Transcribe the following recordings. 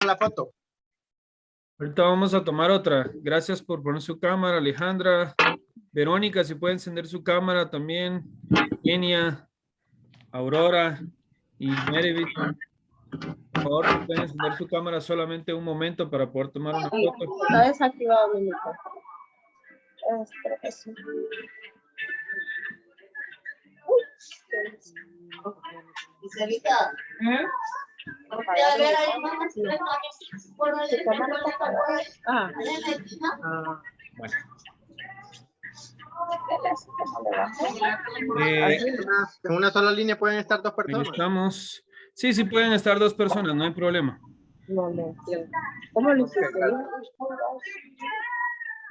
la foto. Ahorita vamos a tomar otra. Gracias por poner su cámara, Alejandra. Verónica, si puede encender su cámara también. Kenia, Aurora y Meredith. Por favor, si pueden encender su cámara solamente un momento para poder tomar una foto. Está desactivado mi micrófono. Espera que sí. Giselita. Ah. Bueno. En una sola línea pueden estar dos Ahí personas. estamos. Sí, sí pueden estar dos personas, no hay problema. No, no entiendo. ¿Cómo lo hiciste?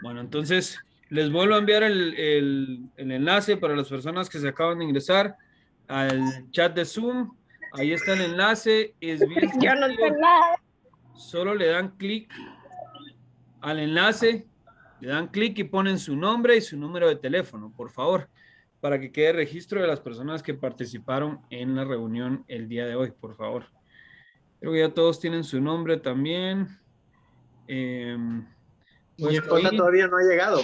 Bueno, entonces les vuelvo a enviar el enlace para las personas que se acaban de ingresar al chat de Zoom. Ahí está el enlace. Es bien Yo no sencillo. sé nada. Solo le dan clic al enlace, le dan clic y ponen su nombre y su número de teléfono, por favor, para que quede registro de las personas que participaron en la reunión el día de hoy, por favor. Creo que ya todos tienen su nombre también. Mi Pues esposa ahí. todavía no ha llegado,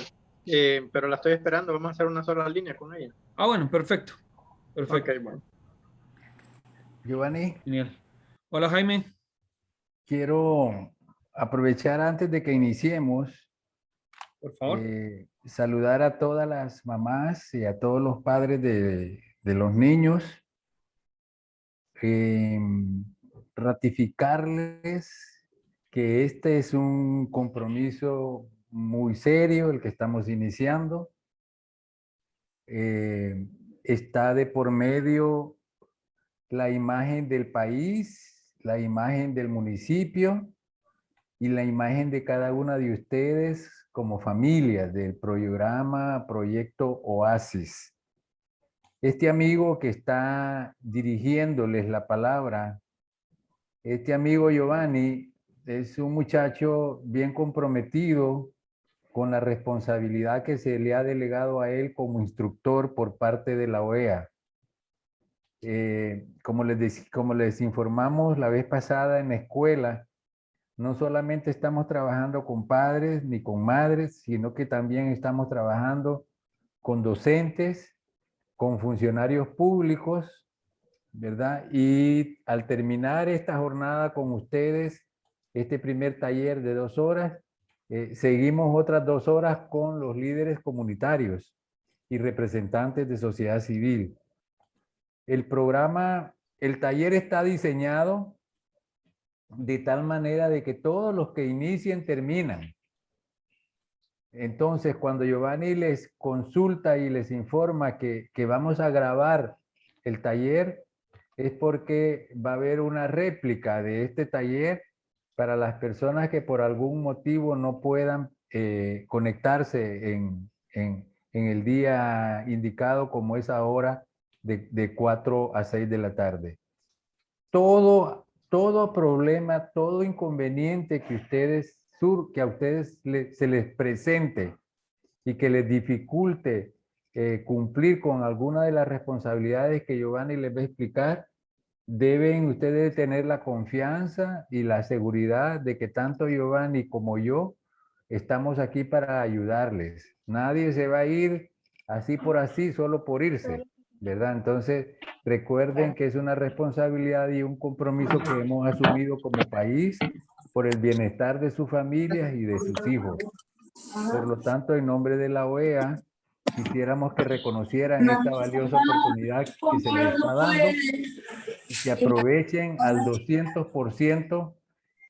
pero la estoy esperando. Vamos a hacer una sola línea con ella. Ah, bueno, perfecto. Ok, Perfecto. bueno. Giovanni, Genial. Hola, Jaime. quiero aprovechar antes de que iniciemos, Por favor. saludar a todas las mamás y a todos los padres de los niños, ratificarles que este es un compromiso muy serio, el que estamos iniciando. Está de por medio la imagen del país, la imagen del municipio y la imagen de cada una de ustedes como familia del programa Proyecto Oasis. Este amigo que está dirigiéndoles la palabra, este amigo Giovanni, es un muchacho bien comprometido con la responsabilidad que se le ha delegado a él como instructor por parte de la OEA. Como les informamos la vez pasada en la escuela, no solamente estamos trabajando con padres ni con madres, sino que también estamos trabajando con docentes, con funcionarios públicos, ¿verdad? Y al terminar esta jornada con ustedes, este primer taller de 2 horas, seguimos otras 2 horas con los líderes comunitarios y representantes de sociedad civil. El taller está diseñado de tal manera de que todos los que inicien terminan. Entonces, cuando Giovanni les consulta y les informa que vamos a grabar el taller, es porque va a haber una réplica de este taller para las personas que por algún motivo no puedan conectarse en el día indicado, como es ahora de 4 a 6 de la tarde. Todo problema, todo inconveniente que a ustedes se les presente y que les dificulte cumplir con alguna de las responsabilidades que Giovanni les va a explicar, deben ustedes tener la confianza y la seguridad de que tanto Giovanni como yo estamos aquí para ayudarles. Nadie se va a ir así por así, solo por irse, ¿verdad? Entonces, recuerden que es una responsabilidad y un compromiso que hemos asumido como país por el bienestar de sus familias y de sus hijos. Por lo tanto, en nombre de la OEA, quisiéramos que reconocieran esta valiosa oportunidad que se les está dando y que aprovechen al 200%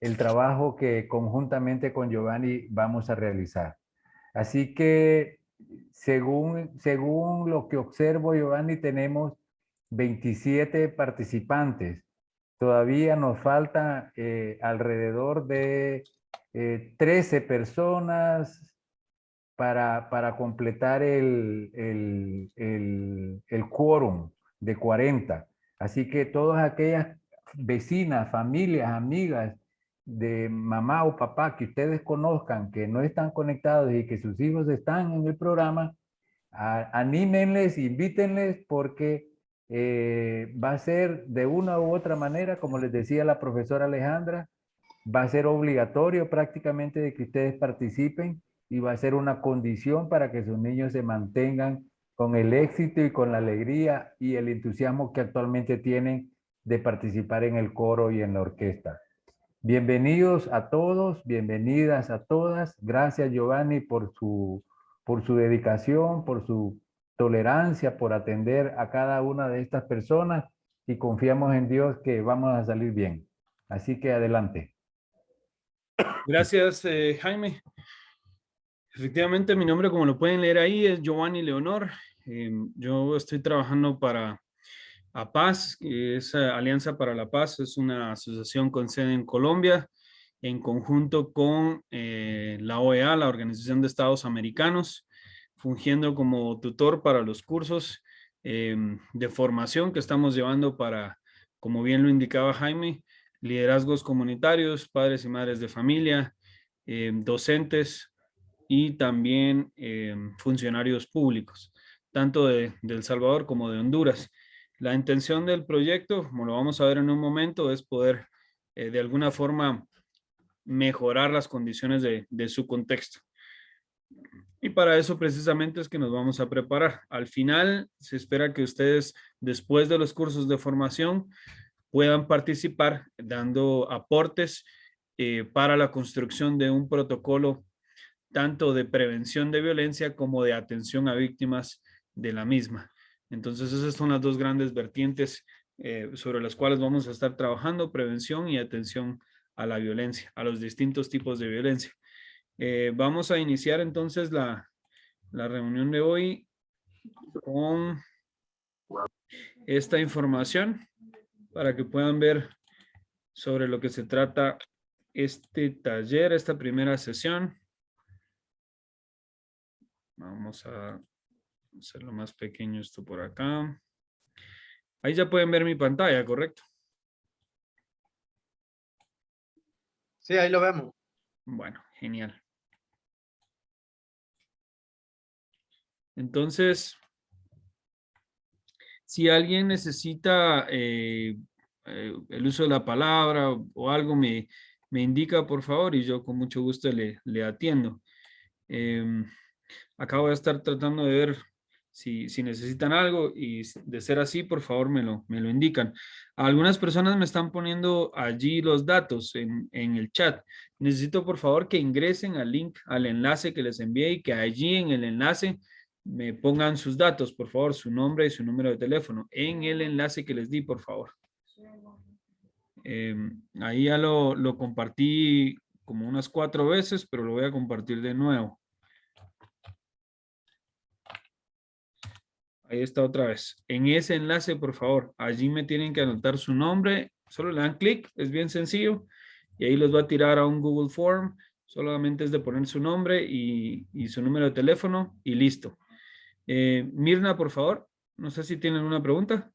el trabajo que conjuntamente con Giovanni vamos a realizar. Así que, según lo que observo, Giovanni, tenemos 27 participantes. Todavía nos falta alrededor de 13 personas para completar el quórum de 40. Así que todas aquellas vecinas, familias, amigas de mamá o papá que ustedes conozcan que no están conectados y que sus hijos están en el programa, anímenles, invítenles porque va a ser de una u otra manera, como les decía la profesora Alejandra, va a ser obligatorio prácticamente de que ustedes participen y va a ser una condición para que sus niños se mantengan con el éxito y con la alegría y el entusiasmo que actualmente tienen de participar en el coro y en la orquesta. Bienvenidos a todos, bienvenidas a todas. Gracias, Giovanni, por su dedicación, por su tolerancia, por atender a cada una de estas personas y confiamos en Dios que vamos a salir bien. Así que adelante. Gracias, Jaime. Efectivamente, mi nombre, como lo pueden leer ahí, es Giovanni Leonor. Yo estoy trabajando para APAZ, que es Alianza para la Paz. Es una asociación con sede en Colombia, en conjunto con la OEA, la Organización de Estados Americanos, fungiendo como tutor para los cursos de formación que estamos llevando para, como bien lo indicaba Jaime, liderazgos comunitarios, padres y madres de familia, docentes y también funcionarios públicos, tanto de El Salvador como de Honduras. La intención del proyecto, como lo vamos a ver en un momento, es poder de alguna forma mejorar las condiciones de su contexto. Y para eso precisamente es que nos vamos a preparar. Al final se espera que ustedes, después de los cursos de formación, puedan participar dando aportes para la construcción de un protocolo tanto de prevención de violencia como de atención a víctimas de la misma. Entonces esas son las dos grandes vertientes sobre las cuales vamos a estar trabajando: prevención y atención a la violencia, a los distintos tipos de violencia. Vamos a iniciar entonces la reunión de hoy con esta información para que puedan ver sobre lo que se trata este taller, esta primera sesión. Vamos a hacerlo más pequeño esto por acá. Ahí ya pueden ver mi pantalla, ¿correcto? Sí, ahí lo vemos. Bueno, genial. Entonces, si alguien necesita el uso de la palabra o algo, me indica, por favor, y yo con mucho gusto le atiendo. Acabo de estar tratando de ver si necesitan algo, y de ser así, por favor, me lo indican. Algunas personas me están poniendo allí los datos en el chat. Necesito, por favor, que ingresen al link, al enlace que les envié, y que allí en el enlace me pongan sus datos, por favor, su nombre y su número de teléfono en el enlace que les di, por favor. Ahí ya lo compartí como unas 4 veces, pero lo voy a compartir de nuevo. Ahí está otra vez. En ese enlace, por favor, allí me tienen que anotar su nombre. Solo le dan clic, es bien sencillo. Y ahí los va a tirar a un Google Form. Solamente es de poner su nombre y su número de teléfono y listo. Mirna, por favor, no sé si tienen una pregunta.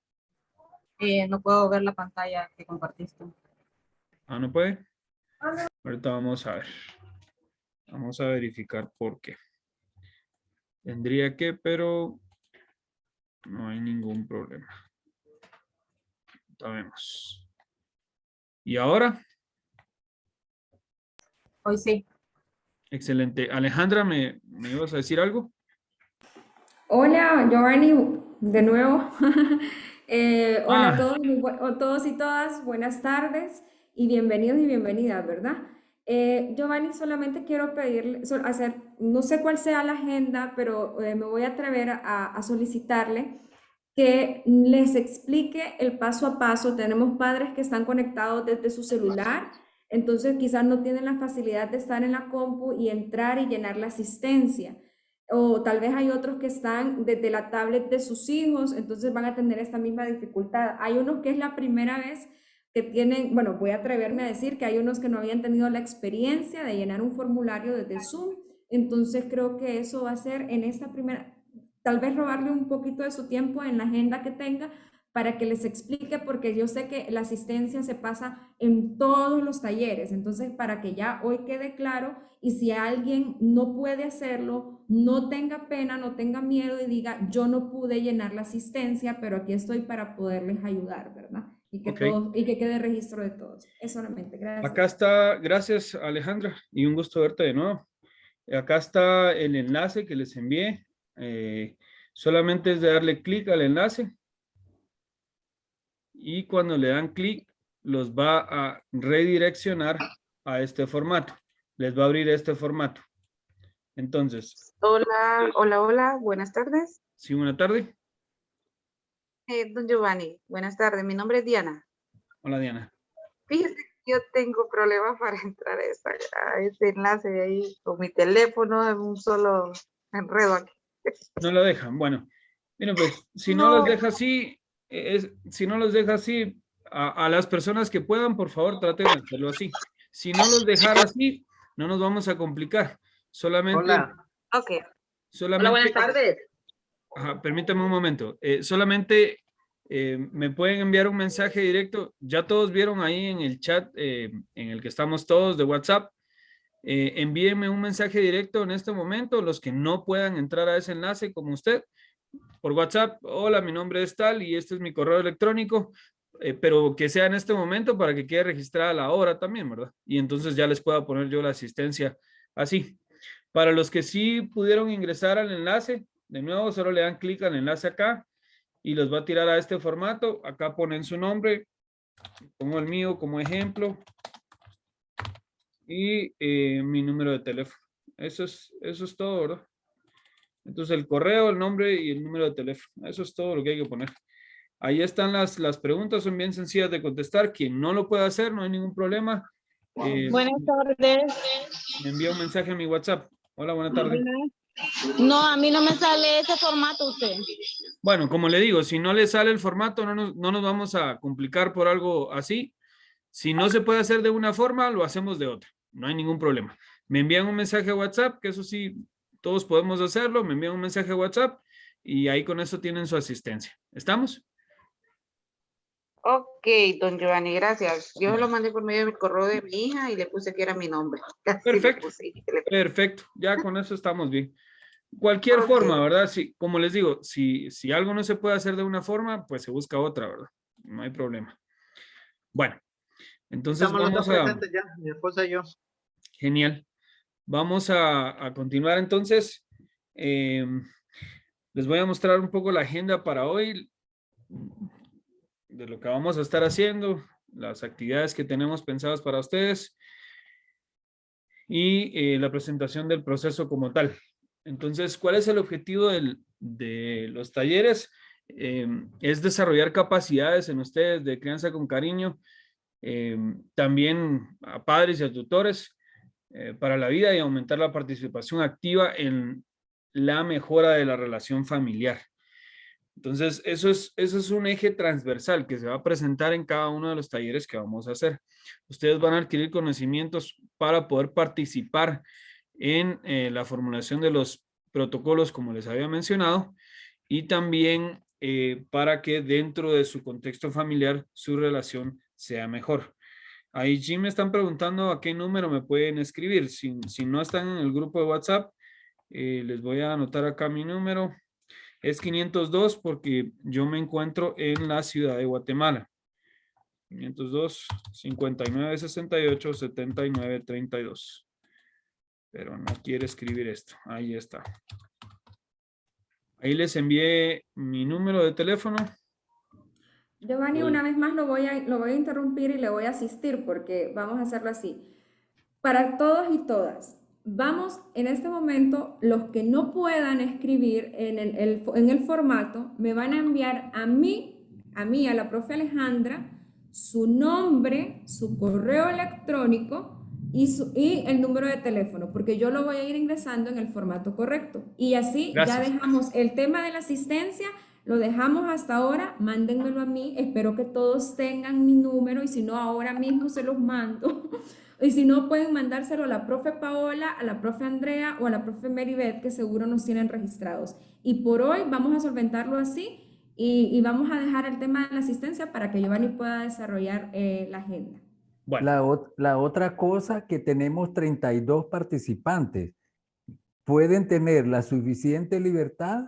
No puedo ver la pantalla que compartiste. Ah, ¿no puede? Ahorita vamos a ver. Vamos a verificar por qué. Tendría que, pero no hay ningún problema. Vemos. ¿Y ahora? Hoy sí. Excelente. Alejandra, ¿me ibas a decir algo? Hola, Giovanni, de nuevo. Hola a todos, todos y todas, buenas tardes y bienvenidos y bienvenidas, ¿verdad? Giovanni, solamente quiero pedirle, no sé cuál sea la agenda, pero me voy a atrever a solicitarle que les explique el paso a paso. Tenemos padres que están conectados desde su celular, entonces quizás no tienen la facilidad de estar en la compu y entrar y llenar la asistencia. O tal vez hay otros que están desde la tablet de sus hijos, entonces van a tener esta misma dificultad. Hay unos que es la primera vez que tienen, bueno, voy a atreverme a decir que hay unos que no habían tenido la experiencia de llenar un formulario desde Zoom, entonces creo que eso va a ser en esta primera, tal vez robarle un poquito de su tiempo en la agenda que tenga para que les explique, porque yo sé que la asistencia se pasa en todos los talleres, entonces para que ya hoy quede claro, y si alguien no puede hacerlo, no tenga pena, no tenga miedo y diga, yo no pude llenar la asistencia, pero aquí estoy para poderles ayudar, ¿verdad? y que Ok. todos, y que quede registro de todos. Es solamente, gracias. Acá está, gracias Alejandra, y un gusto verte de nuevo. Acá está el enlace que les envié. Solamente es de darle clic al enlace y cuando le dan clic los va a redireccionar a este formato. Les va a abrir este formato. Entonces, Hola, hola, hola, buenas tardes. sí, buena tarde. Don Giovanni, buenas tardes. Mi nombre es Diana. Hola Diana. Fíjese que yo tengo problemas para entrar a ese enlace de ahí con mi teléfono en un solo enredo aquí. No lo dejan. Bueno, miren pues, si no No. los deja así, si no los deja así, a las personas que puedan, por favor, traten de hacerlo así. Si no los dejara así, no nos vamos a complicar. Solamente, Hola. Ok. solamente, buenas tardes. ajá, permítame un momento. Solamente me pueden enviar un mensaje directo. Ya todos vieron ahí en el chat en el que estamos todos de WhatsApp. Envíenme un mensaje directo en este momento, los que no puedan entrar a ese enlace como usted, por WhatsApp. Hola, mi nombre es tal y este es mi correo electrónico, pero que sea en este momento para que quede registrada la hora también, ¿verdad? Y entonces ya les pueda poner yo la asistencia así. Para los que sí pudieron ingresar al enlace, de nuevo solo le dan clic al enlace acá y los va a tirar a este formato. Acá ponen su nombre, pongo el mío como ejemplo y mi número de teléfono. Eso es todo, ¿verdad? Entonces el correo, el nombre y el número de teléfono. Eso es todo lo que hay que poner. Ahí están las preguntas, son bien sencillas de contestar. Quien no lo pueda hacer, no hay ningún problema. Buenas tardes. Me envía un mensaje a mi WhatsApp. Hola, buena tarde. No, a mí no me sale ese formato usted. Bueno, como le digo, si no le sale el formato, no nos vamos a complicar por algo así. Si no se puede hacer de una forma, lo hacemos de otra. No hay ningún problema. Me envían un mensaje a WhatsApp, que eso sí, todos podemos hacerlo. Me envían un mensaje a WhatsApp y ahí con eso tienen su asistencia. ¿Estamos? Ok, don Giovanni, gracias. Yo lo mandé por medio del correo de mi hija y le puse que era mi nombre. Así le Perfecto. puse. Perfecto. Ya con eso estamos bien. Cualquier forma, ¿verdad? Sí, como les digo, si algo no se puede hacer de una forma, pues se busca otra, ¿verdad? No hay problema. Bueno, entonces Estamos los vamos dos a... presentes ya, mi esposa y yo. Genial. Vamos a continuar entonces. Les voy a mostrar un poco la agenda para hoy, de lo que vamos a estar haciendo, las actividades que tenemos pensadas para ustedes y la presentación del proceso como tal. Entonces, ¿cuál es el objetivo de los talleres? Es desarrollar capacidades en ustedes de crianza con cariño, también a padres y a tutores para la vida y aumentar la participación activa en la mejora de la relación familiar. Entonces, eso es un eje transversal que se va a presentar en cada uno de los talleres que vamos a hacer. Ustedes van a adquirir conocimientos para poder participar en la formulación de los protocolos, como les había mencionado, y también para que dentro de su contexto familiar su relación sea mejor. Ahí Jim me están preguntando a qué número me pueden escribir. Si no están en el grupo de WhatsApp, les voy a anotar acá mi número. Es 502 porque yo me encuentro en la ciudad de Guatemala. 502 59 68 79 32. Pero no quiere escribir esto. Ahí está. Ahí les envié mi número de teléfono. Giovanni, una vez más lo voy a interrumpir y le voy a asistir porque vamos a hacerlo así. Para todos y todas, vamos en este momento, los que no puedan escribir en el formato, me van a enviar a la profe Alejandra, su nombre, su correo electrónico y el número de teléfono, porque yo lo voy a ir ingresando en el formato correcto. Y así ya Gracias. dejamos el tema de la asistencia, lo dejamos hasta ahora, mándenmelo a mí, espero que todos tengan mi número y si no, ahora mismo se los mando. Y si no, pueden mandárselo a la profe Paola, a la profe Andrea o a la profe Meribeth, que seguro nos tienen registrados. Y por hoy vamos a solventarlo así y vamos a dejar el tema de la asistencia para que Giovanni pueda desarrollar la agenda. Bueno. La otra cosa que tenemos 32 participantes. Pueden tener la suficiente libertad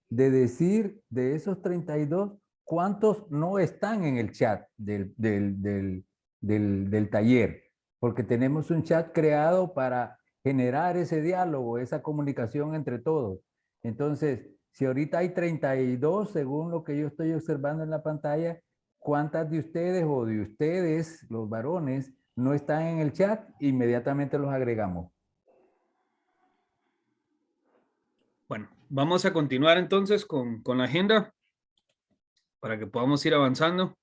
de decir de esos 32 ¿cuántos no están en el chat del taller? Porque tenemos un chat creado para generar ese diálogo, esa comunicación entre todos. Entonces, si ahorita hay 32, según lo que yo estoy observando en la pantalla, ¿cuántas de ustedes o de ustedes, los varones, no están en el chat? Inmediatamente los agregamos. Bueno, vamos a continuar entonces con la agenda para que podamos ir avanzando.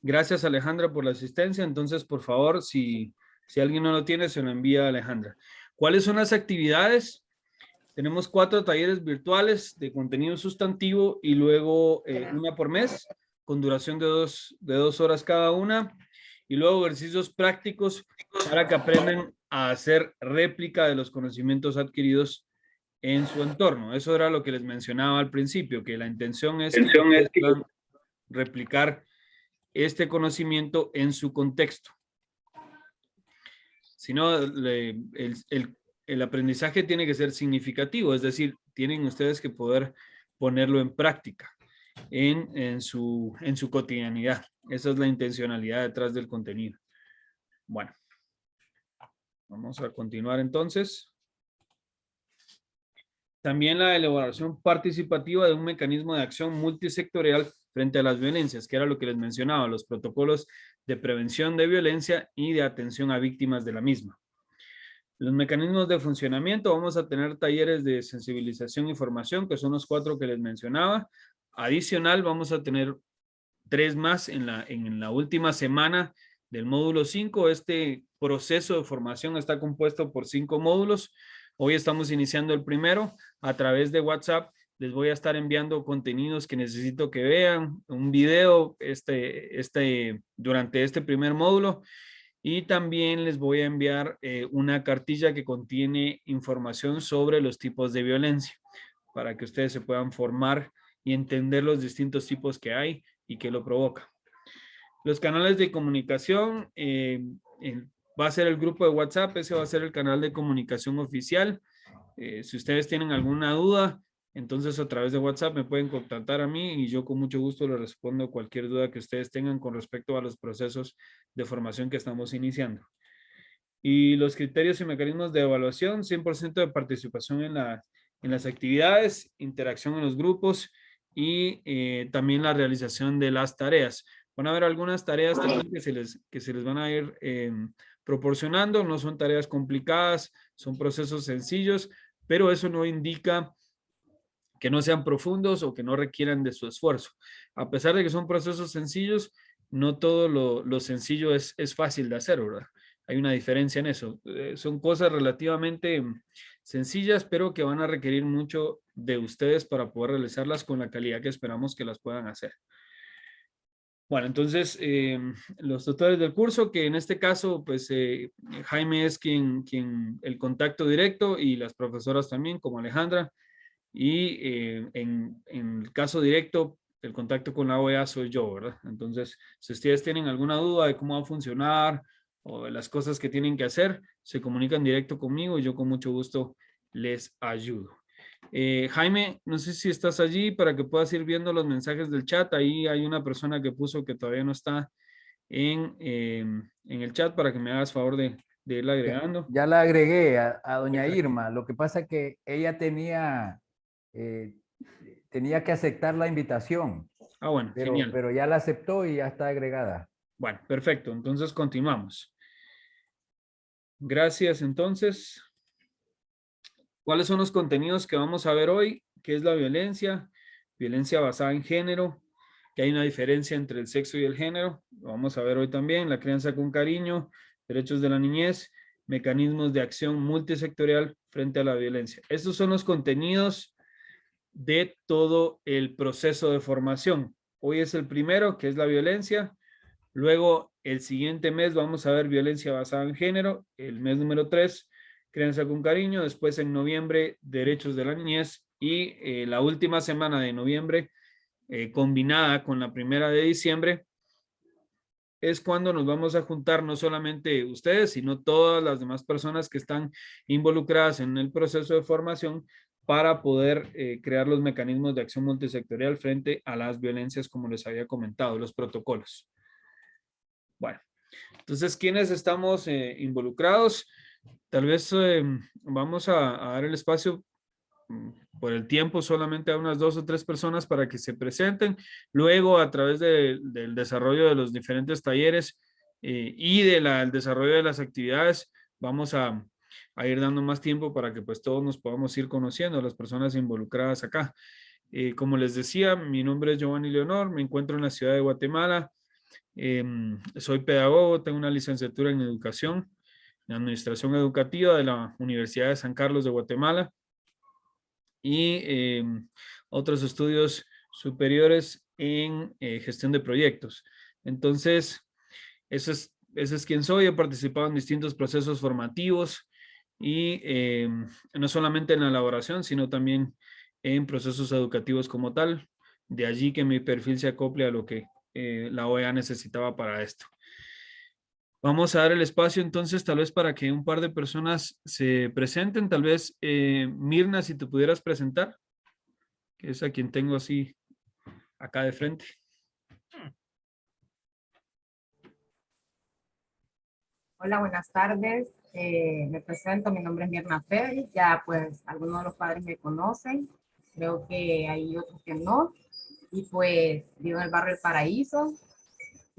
Gracias, Alejandra, por la asistencia. Entonces, por favor, si alguien no lo tiene, se lo envía a Alejandra. ¿Cuáles son las actividades? Tenemos 4 talleres virtuales de contenido sustantivo y luego una por mes, con duración de 2 horas cada una. Y luego ejercicios prácticos para que aprendan a hacer réplica de los conocimientos adquiridos en su entorno. Eso era lo que les mencionaba al principio, que la intención es que puedan replicar este conocimiento en su contexto. Si no, el aprendizaje tiene que ser significativo, es decir, tienen ustedes que poder ponerlo en práctica en su cotidianidad. Esa es la intencionalidad detrás del contenido. Bueno, vamos a continuar entonces. También la elaboración participativa de un mecanismo de acción multisectorial frente a las violencias, que era lo que les mencionaba, los protocolos de prevención de violencia y de atención a víctimas de la misma. Los mecanismos de funcionamiento, vamos a tener talleres de sensibilización y formación, que son los 4 que les mencionaba. Adicional, vamos a tener 3 más en la última semana del módulo 5. Este proceso de formación está compuesto por 5 módulos. Hoy estamos iniciando el primero. A través de WhatsApp les voy a estar enviando contenidos que necesito que vean, un video durante este primer módulo, y también les voy a enviar una cartilla que contiene información sobre los tipos de violencia para que ustedes se puedan formar y entender los distintos tipos que hay y que lo provoca. Los canales de comunicación, va a ser el grupo de WhatsApp, ese va a ser el canal de comunicación oficial. Si ustedes tienen alguna duda, entonces a través de WhatsApp me pueden contactar a mí y yo con mucho gusto les respondo cualquier duda que ustedes tengan con respecto a los procesos de formación que estamos iniciando. Y los criterios y mecanismos de evaluación, 100% de participación en las actividades, interacción en los grupos y también la realización de las tareas. Van a haber algunas tareas también que se les van a ir proporcionando, no son tareas complicadas, son procesos sencillos, pero eso no indica que no sean profundos o que no requieran de su esfuerzo. A pesar de que son procesos sencillos, no todo lo sencillo es fácil de hacer, ¿verdad? Hay una diferencia en eso. Son cosas relativamente sencillas, pero que van a requerir mucho de ustedes para poder realizarlas con la calidad que esperamos que las puedan hacer. Bueno, entonces, los tutores del curso, que en este caso, pues, Jaime es quien el contacto directo y las profesoras también, como Alejandra. Y en el caso directo, el contacto con la OEA soy yo, ¿verdad? Entonces, si ustedes tienen alguna duda de cómo va a funcionar o de las cosas que tienen que hacer, se comunican directo conmigo y yo con mucho gusto les ayudo. Jaime, no sé si estás allí para que puedas ir viendo los mensajes del chat. Ahí hay una persona que puso que todavía no está en el chat para que me hagas favor de irla agregando. Ya la agregué a doña Irma. Lo que pasa es que ella tenía que aceptar la invitación. Ah, bueno, genial. Pero ya la aceptó y ya está agregada. Bueno, perfecto. Entonces continuamos. Gracias. Entonces, ¿cuáles son los contenidos que vamos a ver hoy? ¿Qué es la violencia? Violencia basada en género. Que hay una diferencia entre el sexo y el género. Lo vamos a ver hoy también. La crianza con cariño, derechos de la niñez, mecanismos de acción multisectorial frente a la violencia. Estos son los contenidos de todo el proceso de formación. Hoy es el primero, que es la violencia. Luego, el siguiente mes vamos a ver violencia basada en género. El mes número 3, crianza con cariño. Después, en noviembre, derechos de la niñez. Y la última semana de noviembre, combinada con la primera de diciembre, es cuando nos vamos a juntar no solamente ustedes, sino todas las demás personas que están involucradas en el proceso de formación para poder crear los mecanismos de acción multisectorial frente a las violencias, como les había comentado, los protocolos. Bueno, entonces, ¿quiénes estamos involucrados? Tal vez vamos a dar el espacio por el tiempo solamente a unas 2 o 3 personas para que se presenten. Luego, a través del desarrollo de los diferentes talleres y del desarrollo de las actividades, vamos a ir dando más tiempo para que pues todos nos podamos ir conociendo, las personas involucradas acá. Como les decía, mi nombre es Giovanni Leonor, me encuentro en la ciudad de Guatemala. Soy pedagogo, tengo una licenciatura en educación, en administración educativa de la Universidad de San Carlos de Guatemala y otros estudios superiores en gestión de proyectos. Entonces, ese es quien soy. He participado en distintos procesos formativos y no solamente en la elaboración, sino también en procesos educativos como tal. De allí que mi perfil se acople a lo que la OEA necesitaba para esto. Vamos a dar el espacio entonces tal vez para que un par de personas se presenten. Tal vez Mirna, si te pudieras presentar, que es a quien tengo así acá de frente. Hola, buenas tardes. Me presento, mi nombre es Mirna Félix. Ya pues algunos de los padres me conocen. Creo que hay otros que no. Y pues vivo en el barrio El Paraíso.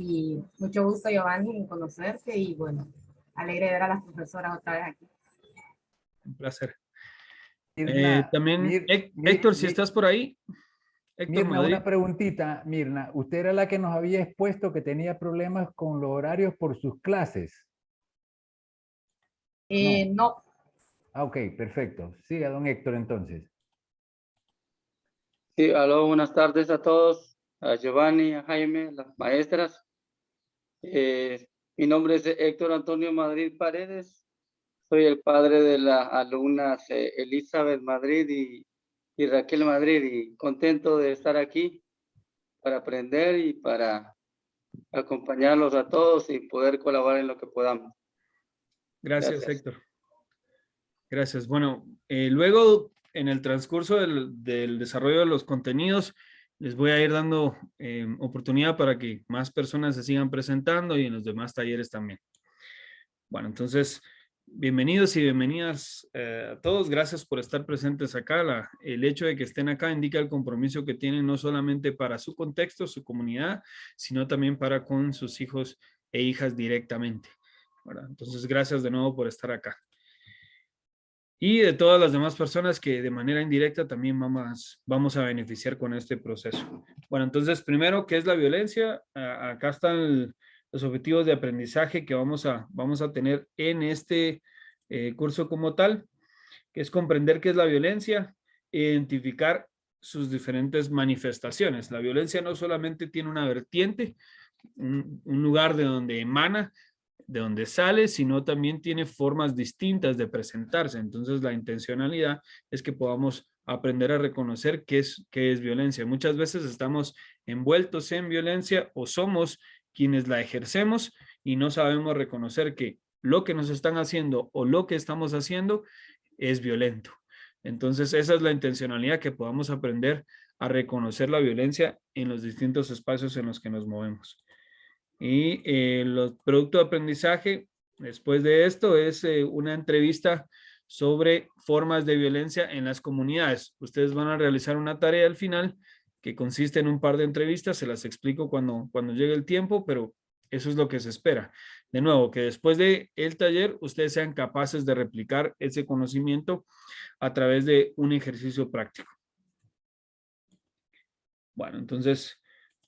Y mucho gusto, Giovanni, en conocerte. Y bueno, alegre de ver a las profesoras otra vez aquí. Un placer. Mirna, También, Héctor, si estás por ahí. Héctor Mirna, Madrid. una preguntita, Mirna. Usted era la que nos había expuesto que tenía problemas con los horarios por sus clases. No. Ah, ok, perfecto. Siga, don Héctor, entonces. Sí, aló, buenas tardes a todos, a Giovanni, a Jaime, las maestras. Mi nombre es Héctor Antonio Madrid Paredes. Soy el padre de las alumnas Elizabeth Madrid y Raquel Madrid, y contento de estar aquí para aprender y para acompañarlos a todos y poder colaborar en lo que podamos. Gracias, Héctor. Gracias. Bueno, luego en el transcurso del desarrollo de los contenidos, les voy a ir dando oportunidad para que más personas se sigan presentando y en los demás talleres también. Bueno, entonces, bienvenidos y bienvenidas a todos. Gracias por estar presentes acá. El hecho de que estén acá indica el compromiso que tienen no solamente para su contexto, su comunidad, sino también para con sus hijos e hijas directamente. ¿Verdad? Entonces, gracias de nuevo por estar acá. Y de todas las demás personas que de manera indirecta también vamos a beneficiar con este proceso. Bueno, entonces, primero, ¿qué es la violencia? Acá están los objetivos de aprendizaje que vamos a tener en este curso como tal, que es comprender qué es la violencia, identificar sus diferentes manifestaciones. La violencia no solamente tiene una vertiente, un lugar de donde emana, de donde sale, sino también tiene formas distintas de presentarse. Entonces, la intencionalidad es que podamos aprender a reconocer qué es violencia. Muchas veces estamos envueltos en violencia o somos quienes la ejercemos y no sabemos reconocer que lo que nos están haciendo o lo que estamos haciendo es violento. Entonces, esa es la intencionalidad, que podamos aprender a reconocer la violencia en los distintos espacios en los que nos movemos. Y los productos de aprendizaje, después de esto, es una entrevista sobre formas de violencia en las comunidades. Ustedes van a realizar una tarea al final que consiste en un par de entrevistas. Se las explico cuando llegue el tiempo, pero eso es lo que se espera. De nuevo, que después del taller ustedes sean capaces de replicar ese conocimiento a través de un ejercicio práctico. Bueno, entonces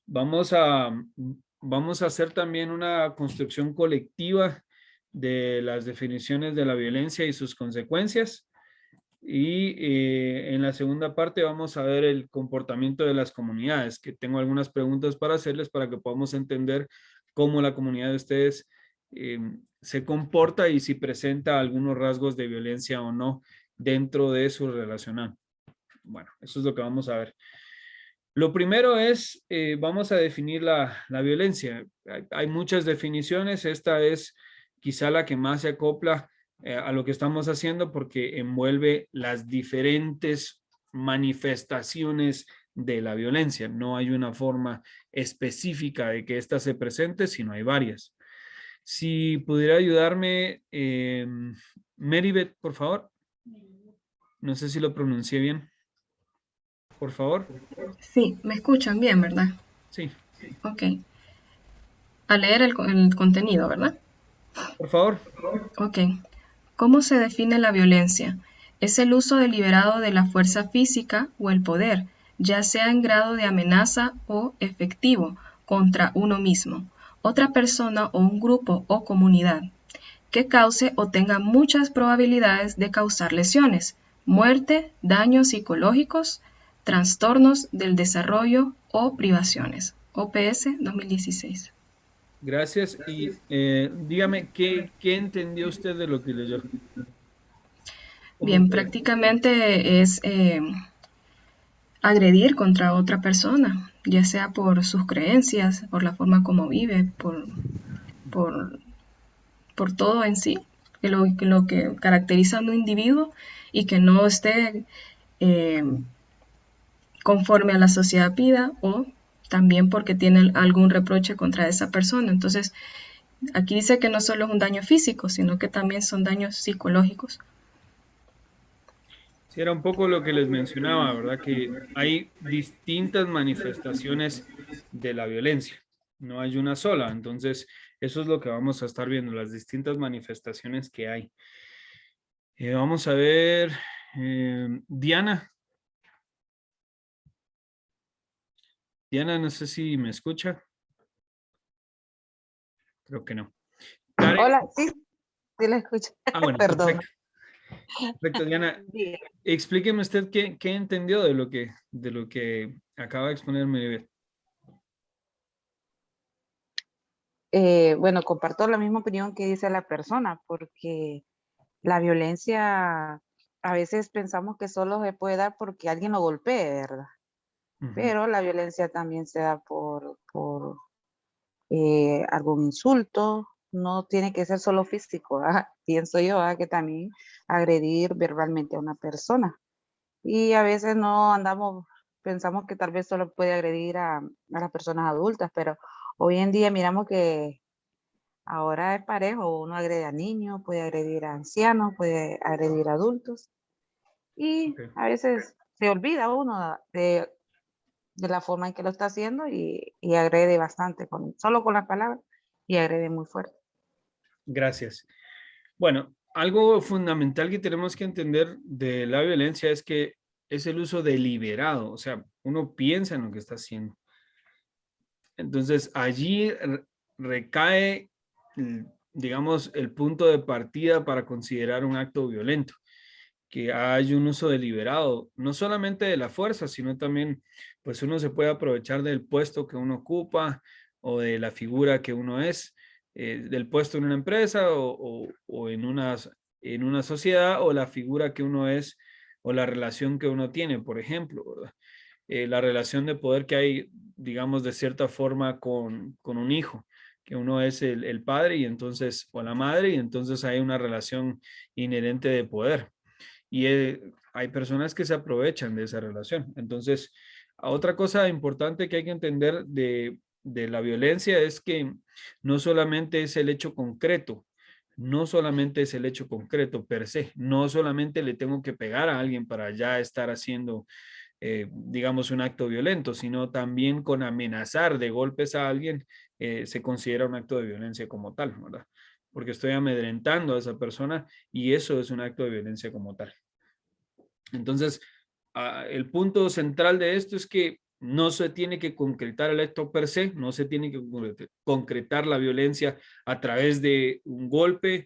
vamos a hacer también una construcción colectiva de las definiciones de la violencia y sus consecuencias. Y en la segunda parte vamos a ver el comportamiento de las comunidades, que tengo algunas preguntas para hacerles para que podamos entender cómo la comunidad de ustedes se comporta y si presenta algunos rasgos de violencia o no dentro de su relacional. Bueno, eso es lo que vamos a ver. Lo primero es, vamos a definir la violencia. Hay muchas definiciones, esta es quizá la que más se acopla a lo que estamos haciendo porque envuelve las diferentes manifestaciones de la violencia. No hay una forma específica de que ésta se presente, sino hay varias. Si pudiera ayudarme, Meribeth, por favor. No sé si lo pronuncié bien. Por favor. Sí, me escuchan bien, ¿verdad? Sí. Ok. A leer el contenido, ¿verdad? Por favor. Ok. ¿Cómo se define la violencia? Es el uso deliberado de la fuerza física o el poder, ya sea en grado de amenaza o efectivo, contra uno mismo, otra persona o un grupo o comunidad, que cause o tenga muchas probabilidades de causar lesiones, muerte, daños psicológicos, trastornos del desarrollo o privaciones. OPS 2016. Gracias. Y dígame, ¿qué entendió usted de lo que leyó? Bien, prácticamente es agredir contra otra persona, ya sea por sus creencias, por la forma como vive, por, por todo en sí, lo que caracteriza a un individuo y que no esté conforme a la sociedad pida, o también porque tiene algún reproche contra esa persona. Entonces, aquí dice que no solo es un daño físico, sino que también son daños psicológicos. Sí, era un poco lo que les mencionaba, ¿verdad? Que hay distintas manifestaciones de la violencia, no hay una sola. Entonces, eso es lo que vamos a estar viendo, las distintas manifestaciones que hay. Vamos a ver, Diana. Diana, no sé si me escucha. Creo que no. Karen. Hola, sí, sí la escucho. Bueno, Perdón. perfecto. Perfecto, Diana. Bien. Explíqueme usted qué entendió de lo que acaba de exponer Meribeth. Bueno, comparto la misma opinión que dice la persona, porque la violencia a veces pensamos que solo se puede dar porque alguien lo golpee, ¿verdad? Pero la violencia también se da por algún insulto, no tiene que ser solo físico, ¿verdad? Pienso yo, ¿verdad? Que también agredir verbalmente a una persona. Y a veces no andamos, pensamos que tal vez solo puede agredir a las personas adultas, pero hoy en día miramos que ahora es parejo, uno agrede a niños, puede agredir a ancianos, puede agredir a adultos. Y a veces se olvida uno de la forma en que lo está haciendo y agrede bastante, solo con las palabras, y agrede muy fuerte. Gracias. Bueno, algo fundamental que tenemos que entender de la violencia es que es el uso deliberado, o sea, uno piensa en lo que está haciendo. Entonces, allí recae, digamos, el punto de partida para considerar un acto violento, que hay un uso deliberado, no solamente de la fuerza, sino también, pues uno se puede aprovechar del puesto que uno ocupa o de la figura que uno es, del puesto en una empresa o en una sociedad, o la figura que uno es o la relación que uno tiene, por ejemplo, ¿verdad? La relación de poder que hay, digamos, de cierta forma con un hijo, que uno es el padre y entonces, o la madre, y entonces hay una relación inherente de poder. Y hay personas que se aprovechan de esa relación. Entonces, otra cosa importante que hay que entender de la violencia es que no solamente es el hecho concreto, no solamente es el hecho concreto per se, no solamente le tengo que pegar a alguien para ya estar haciendo, digamos, un acto violento, sino también con amenazar de golpes a alguien, se considera un acto de violencia como tal, ¿verdad? Porque estoy amedrentando a esa persona y eso es un acto de violencia como tal. Entonces, el punto central de esto es que no se tiene que concretar el acto per se, no se tiene que concretar la violencia a través de un golpe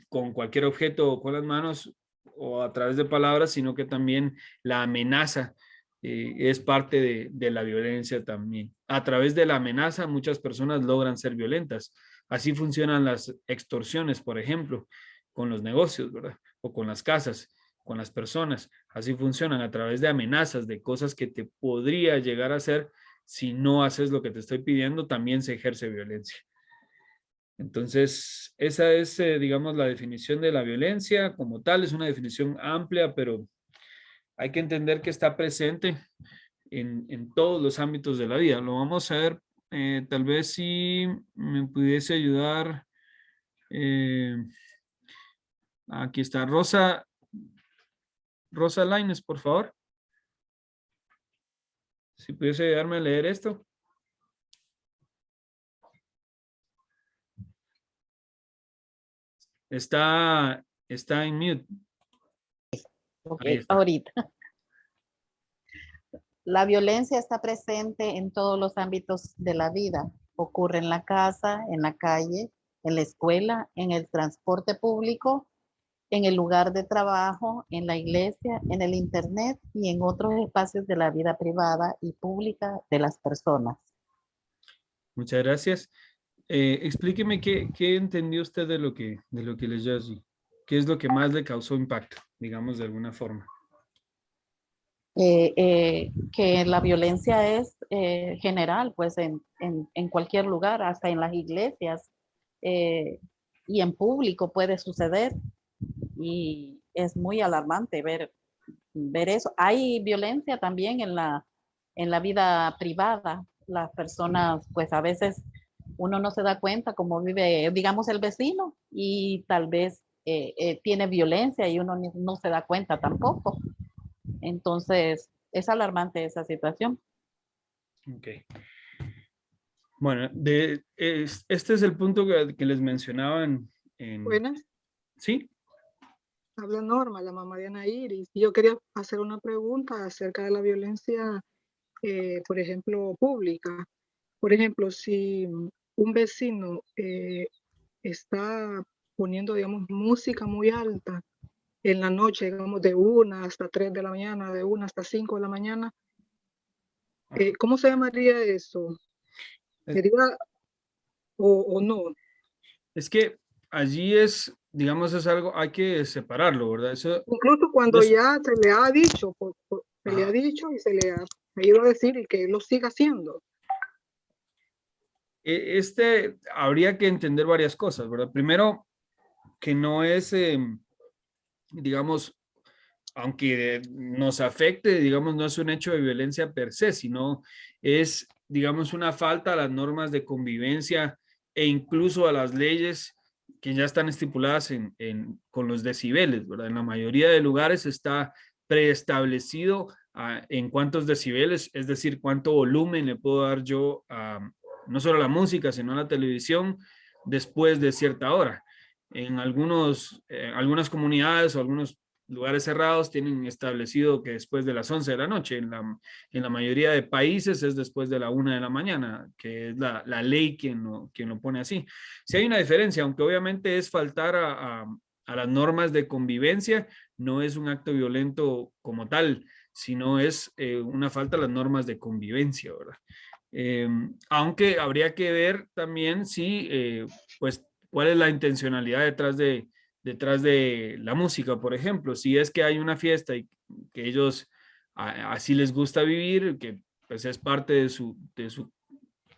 con cualquier objeto o con las manos o a través de palabras, sino que también la amenaza es parte de la violencia también. A través de la amenaza muchas personas logran ser violentas. Así funcionan las extorsiones, por ejemplo, con los negocios, ¿verdad? O con las casas, con las personas. Así funcionan a través de amenazas, de cosas que te podría llegar a hacer si no haces lo que te estoy pidiendo, también se ejerce violencia. Entonces, esa es, digamos, la definición de la violencia como tal. Es una definición amplia, pero hay que entender que está presente en todos los ámbitos de la vida. Lo vamos a ver, tal vez si me pudiese ayudar. Aquí está Rosa Lainez, por favor. Si pudiese ayudarme a leer esto. Está en mute. Ok, Ahí está. ahorita. La violencia está presente en todos los ámbitos de la vida. Ocurre en la casa, en la calle, en la escuela, en el transporte público, en el lugar de trabajo, en la iglesia, en el internet y en otros espacios de la vida privada y pública de las personas. Muchas gracias. Explíqueme qué entendió usted de lo que leyó allí. ¿Qué es lo que más le causó impacto, digamos, de alguna forma? Que la violencia es general, pues en cualquier lugar, hasta en las iglesias y en público puede suceder. Y es muy alarmante ver eso. Hay violencia también en la vida privada. Las personas, pues a veces uno no se da cuenta cómo vive, digamos, el vecino y tal vez tiene violencia y uno no se da cuenta tampoco. Entonces, es alarmante esa situación. Ok. Bueno, este es el punto que les mencionaban. Buenas. ¿Sí? Habla Norma, la mamá de Ana Iris. Yo quería hacer una pregunta acerca de la violencia, por ejemplo, pública. Por ejemplo, si un vecino está poniendo, digamos, música muy alta en la noche, digamos, de 1 hasta 3 de la mañana, de 1 hasta 5 de la mañana, ¿cómo se llamaría eso? ¿Sería o no? Es que allí es, digamos, es algo, hay que separarlo, ¿verdad? Eso, incluso cuando ya se le ha dicho, se le ha dicho y se le ha ido a decir y que lo siga haciendo. Habría que entender varias cosas, ¿verdad? Primero, que no es, digamos, aunque nos afecte, digamos, no es un hecho de violencia per se, sino es, digamos, una falta a las normas de convivencia e incluso a las leyes que ya están estipuladas con los decibeles, ¿verdad? En la mayoría de lugares está preestablecido en cuántos decibeles, es decir, cuánto volumen le puedo dar yo no solo a la música, sino a la televisión después de cierta hora. En algunas comunidades o algunos lugares cerrados tienen establecido que después de las 11 de la noche, en la mayoría de países es después de la 1 de la mañana, que es la ley quien lo pone así. Sí hay una diferencia, aunque obviamente es faltar a las normas de convivencia, no es un acto violento como tal, sino es una falta a las normas de convivencia, ¿verdad? Aunque habría que ver también si, pues, cuál es la intencionalidad detrás de la música, por ejemplo. Si es que hay una fiesta y que ellos así les gusta vivir, que pues es parte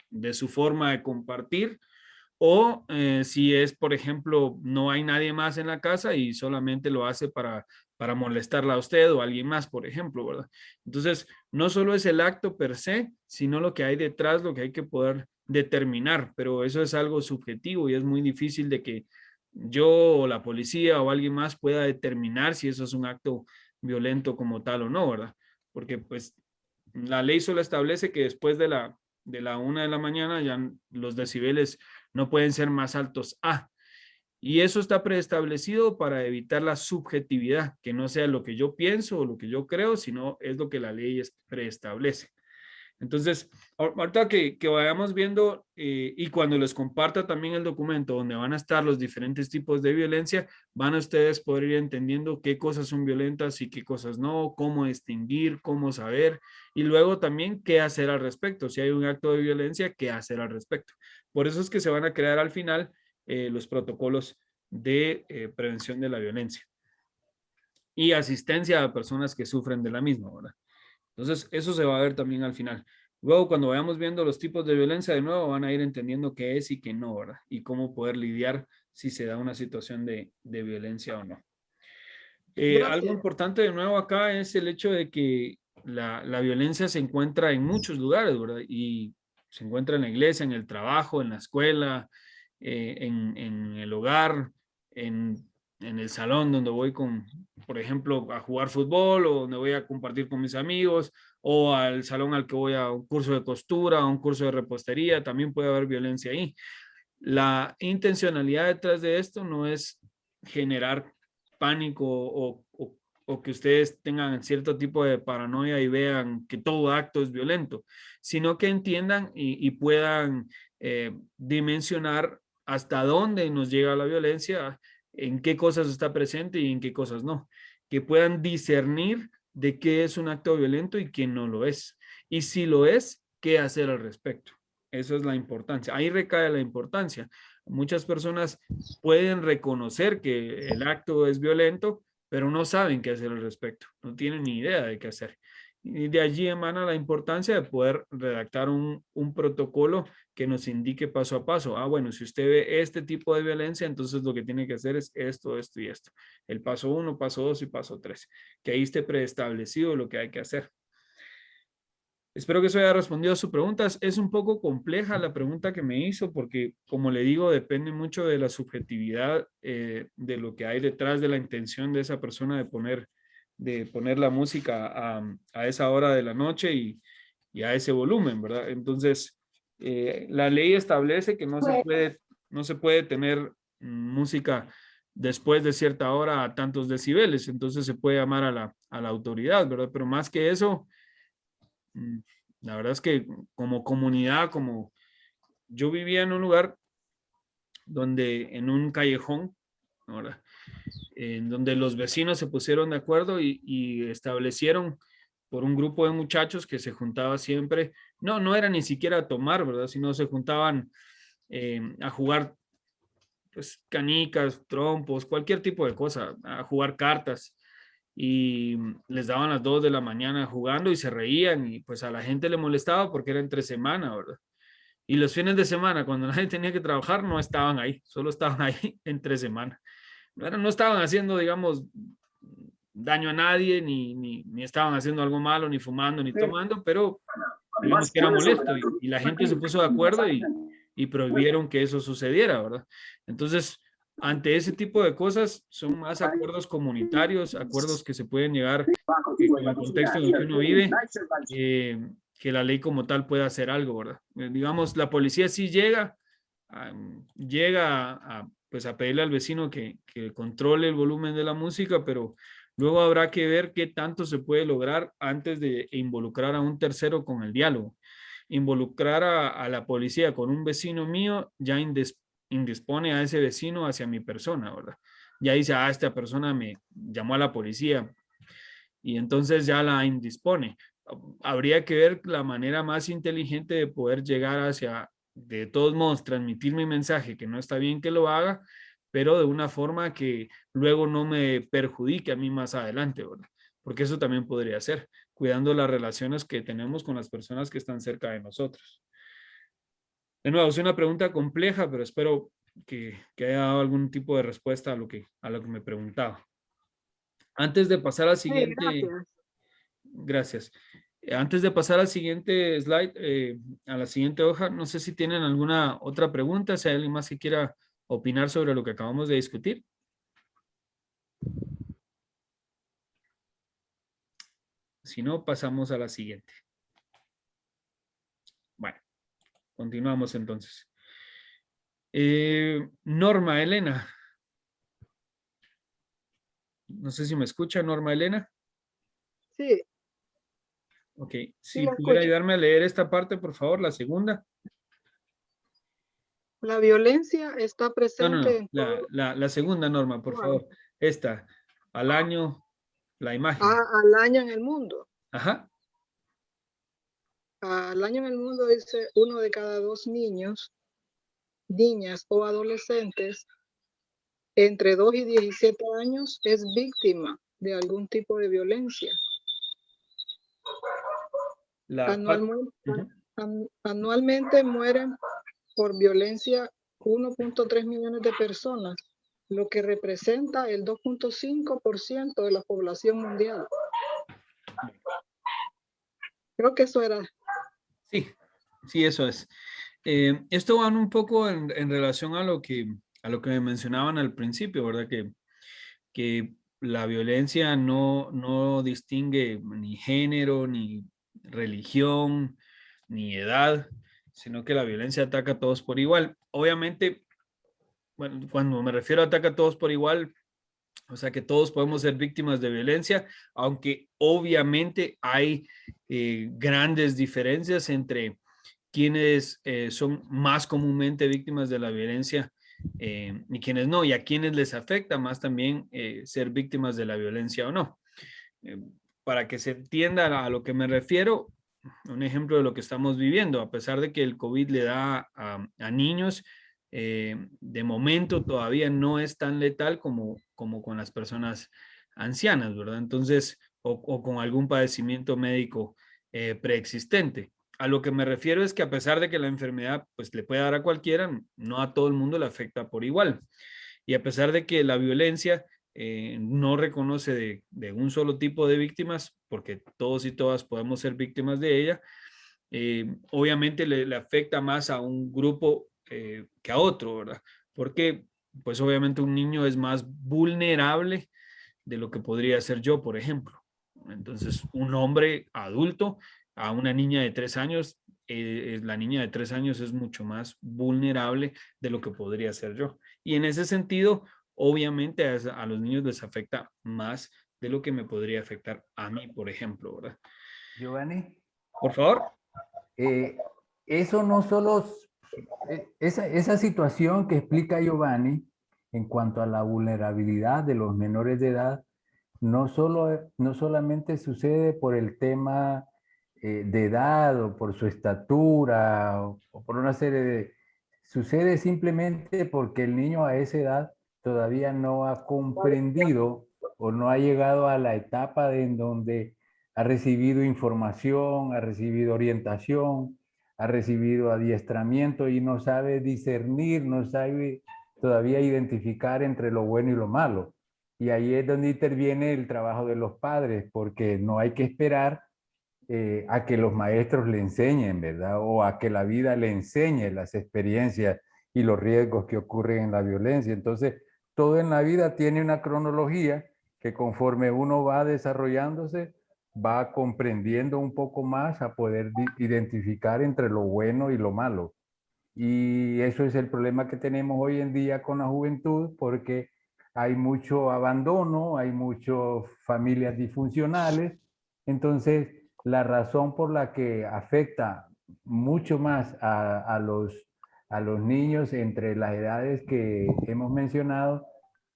de su forma de compartir, o si es, por ejemplo, no hay nadie más en la casa y solamente lo hace para molestarla a usted o a alguien más, por ejemplo, ¿verdad? Entonces, no solo es el acto per se, sino lo que hay detrás, lo que hay que poder determinar, pero eso es algo subjetivo y es muy difícil de que yo o la policía o alguien más pueda determinar si eso es un acto violento como tal o no, ¿verdad? Porque pues la ley solo establece que después de la 1 de la mañana ya los decibeles no pueden ser más altos A. Y eso está preestablecido para evitar la subjetividad, que no sea lo que yo pienso o lo que yo creo, sino es lo que la ley preestablece. Entonces, ahorita que vayamos viendo y cuando les comparta también el documento donde van a estar los diferentes tipos de violencia, van a ustedes poder ir entendiendo qué cosas son violentas y qué cosas no, cómo distinguir, cómo saber y luego también qué hacer al respecto. Si hay un acto de violencia, qué hacer al respecto. Por eso es que se van a crear al final los protocolos de prevención de la violencia y asistencia a personas que sufren de la misma, ¿verdad? Entonces, eso se va a ver también al final. Luego, cuando vayamos viendo los tipos de violencia de nuevo, van a ir entendiendo qué es y qué no, ¿verdad? Y cómo poder lidiar si se da una situación de violencia o no. Algo importante de nuevo acá es el hecho de que la violencia se encuentra en muchos lugares, ¿verdad? Y se encuentra en la iglesia, en el trabajo, en la escuela, en el hogar, en el salón donde voy por ejemplo, a jugar fútbol o donde voy a compartir con mis amigos o al salón al que voy a un curso de costura, a un curso de repostería, también puede haber violencia ahí. La intencionalidad detrás de esto no es generar pánico o que ustedes tengan cierto tipo de paranoia y vean que todo acto es violento, sino que entiendan y puedan dimensionar hasta dónde nos llega la violencia, en qué cosas está presente y en qué cosas no, que puedan discernir de qué es un acto violento y qué no lo es. Y si lo es, ¿qué hacer al respecto? Eso es la importancia. Ahí recae la importancia. Muchas personas pueden reconocer que el acto es violento, pero no saben qué hacer al respecto. No tienen ni idea de qué hacer. Y de allí emana la importancia de poder redactar un protocolo que nos indique paso a paso. Bueno, si usted ve este tipo de violencia, entonces lo que tiene que hacer es esto, esto y esto. El paso 1, paso 2 y paso 3. Que ahí esté preestablecido lo que hay que hacer. Espero que eso haya respondido a sus preguntas. Es un poco compleja la pregunta que me hizo porque, como le digo, depende mucho de la subjetividad de lo que hay detrás de la intención de esa persona de poner la música a esa hora de la noche y a ese volumen, ¿verdad? Entonces, la ley establece que no se puede tener música después de cierta hora a tantos decibeles, entonces se puede llamar a la autoridad, ¿verdad? Pero más que eso, la verdad es que como comunidad, como yo vivía en un lugar donde, en un callejón, ¿verdad? En donde los vecinos se pusieron de acuerdo y establecieron por un grupo de muchachos que se juntaba siempre, no era ni siquiera a tomar, ¿verdad? Sino se juntaban a jugar pues canicas, trompos, cualquier tipo de cosa, a jugar cartas y les daban las 2 de la mañana jugando y se reían y pues a la gente le molestaba porque era entre semana, ¿verdad? Y los fines de semana, cuando nadie tenía que trabajar, no estaban ahí, solo estaban ahí entre semana. No estaban haciendo, digamos, daño a nadie, ni estaban haciendo algo malo, ni fumando, ni tomando, pero digamos que era molesto y la gente se puso de acuerdo y prohibieron que eso sucediera, ¿verdad? Entonces, ante ese tipo de cosas, son más acuerdos comunitarios, acuerdos que se pueden llegar con el contexto en el que uno vive, que la ley como tal pueda hacer algo, ¿verdad? Digamos, la policía sí llega pues a pedirle al vecino que controle el volumen de la música, pero luego habrá que ver qué tanto se puede lograr antes de involucrar a un tercero con el diálogo. Involucrar a la policía con un vecino mío ya indispone a ese vecino hacia mi persona, ¿verdad? Ya dice, esta persona me llamó a la policía y entonces ya la indispone. Habría que ver la manera más inteligente de poder llegar hacia, de todos modos, transmitir mi mensaje, que no está bien que lo haga, pero de una forma que luego no me perjudique a mí más adelante, ¿verdad? Porque eso también podría ser, cuidando las relaciones que tenemos con las personas que están cerca de nosotros. De nuevo, es una pregunta compleja, pero espero que haya dado algún tipo de respuesta a lo que me preguntaba. Antes de pasar al siguiente... Gracias. Antes de pasar al siguiente slide, a la siguiente hoja, no sé si tienen alguna otra pregunta, si hay alguien más que quiera opinar sobre lo que acabamos de discutir. Si no, pasamos a la siguiente. Bueno, continuamos entonces. Norma Elena. No sé si me escucha, Norma Elena. Sí. Ok, si pudiera ayudarme a leer esta parte, por favor, la segunda. La violencia está presente. No. La segunda, Norma, por favor. Esta, al año, la imagen. Al año en el mundo. Ajá. Al año en el mundo dice 1 de cada 2 niños, niñas o adolescentes entre 2 y 17 años es víctima de algún tipo de violencia. Anualmente, Ujú. anualmente mueren por violencia 1.3 millones de personas, lo que representa el 2.5% de la población mundial. Creo que eso era. Sí, sí, eso es. Esto va un poco en relación a lo que me mencionaban al principio, ¿verdad? Que la violencia no distingue ni género, ni religión, ni edad, sino que la violencia ataca a todos por igual. Obviamente, bueno, cuando me refiero a ataca a todos por igual, o sea que todos podemos ser víctimas de violencia, aunque obviamente hay grandes diferencias entre quienes son más comúnmente víctimas de la violencia y quienes no, y a quienes les afecta más también ser víctimas de la violencia o no. Eh, para que se entienda a lo que me refiero, un ejemplo de lo que estamos viviendo, a pesar de que el COVID le da a niños, de momento todavía no es tan letal como con las personas ancianas, ¿verdad? Entonces, o con algún padecimiento médico preexistente. A lo que me refiero es que a pesar de que la enfermedad pues le puede dar a cualquiera, no a todo el mundo le afecta por igual. Y a pesar de que la violencia no reconoce de un solo tipo de víctimas, porque todos y todas podemos ser víctimas de ella, obviamente le afecta más a un grupo que a otro, ¿verdad? Porque pues obviamente un niño es más vulnerable de lo que podría ser yo, por ejemplo. Entonces, un hombre adulto a una niña de 3 años, la niña de 3 años es mucho más vulnerable de lo que podría ser yo. Y en ese sentido, obviamente a los niños les afecta más de lo que me podría afectar a mí, por ejemplo, ¿verdad? Giovanni, Por favor. eso no solo, esa situación que explica Giovanni en cuanto a la vulnerabilidad de los menores de edad, no solamente sucede por el tema de edad o por su estatura o por una serie de... Sucede simplemente porque el niño a esa edad todavía no ha comprendido o no ha llegado a la etapa en donde ha recibido información, ha recibido orientación, ha recibido adiestramiento y no sabe discernir, no sabe todavía identificar entre lo bueno y lo malo. Y ahí es donde interviene el trabajo de los padres, porque no hay que esperar a que los maestros le enseñen, ¿verdad? O a que la vida le enseñe las experiencias y los riesgos que ocurren en la violencia. Entonces, todo en la vida tiene una cronología que conforme uno va desarrollándose, va comprendiendo un poco más a poder identificar entre lo bueno y lo malo. Y eso es el problema que tenemos hoy en día con la juventud, porque hay mucho abandono, hay muchas familias disfuncionales. Entonces, la razón por la que afecta mucho más a los niños entre las edades que hemos mencionado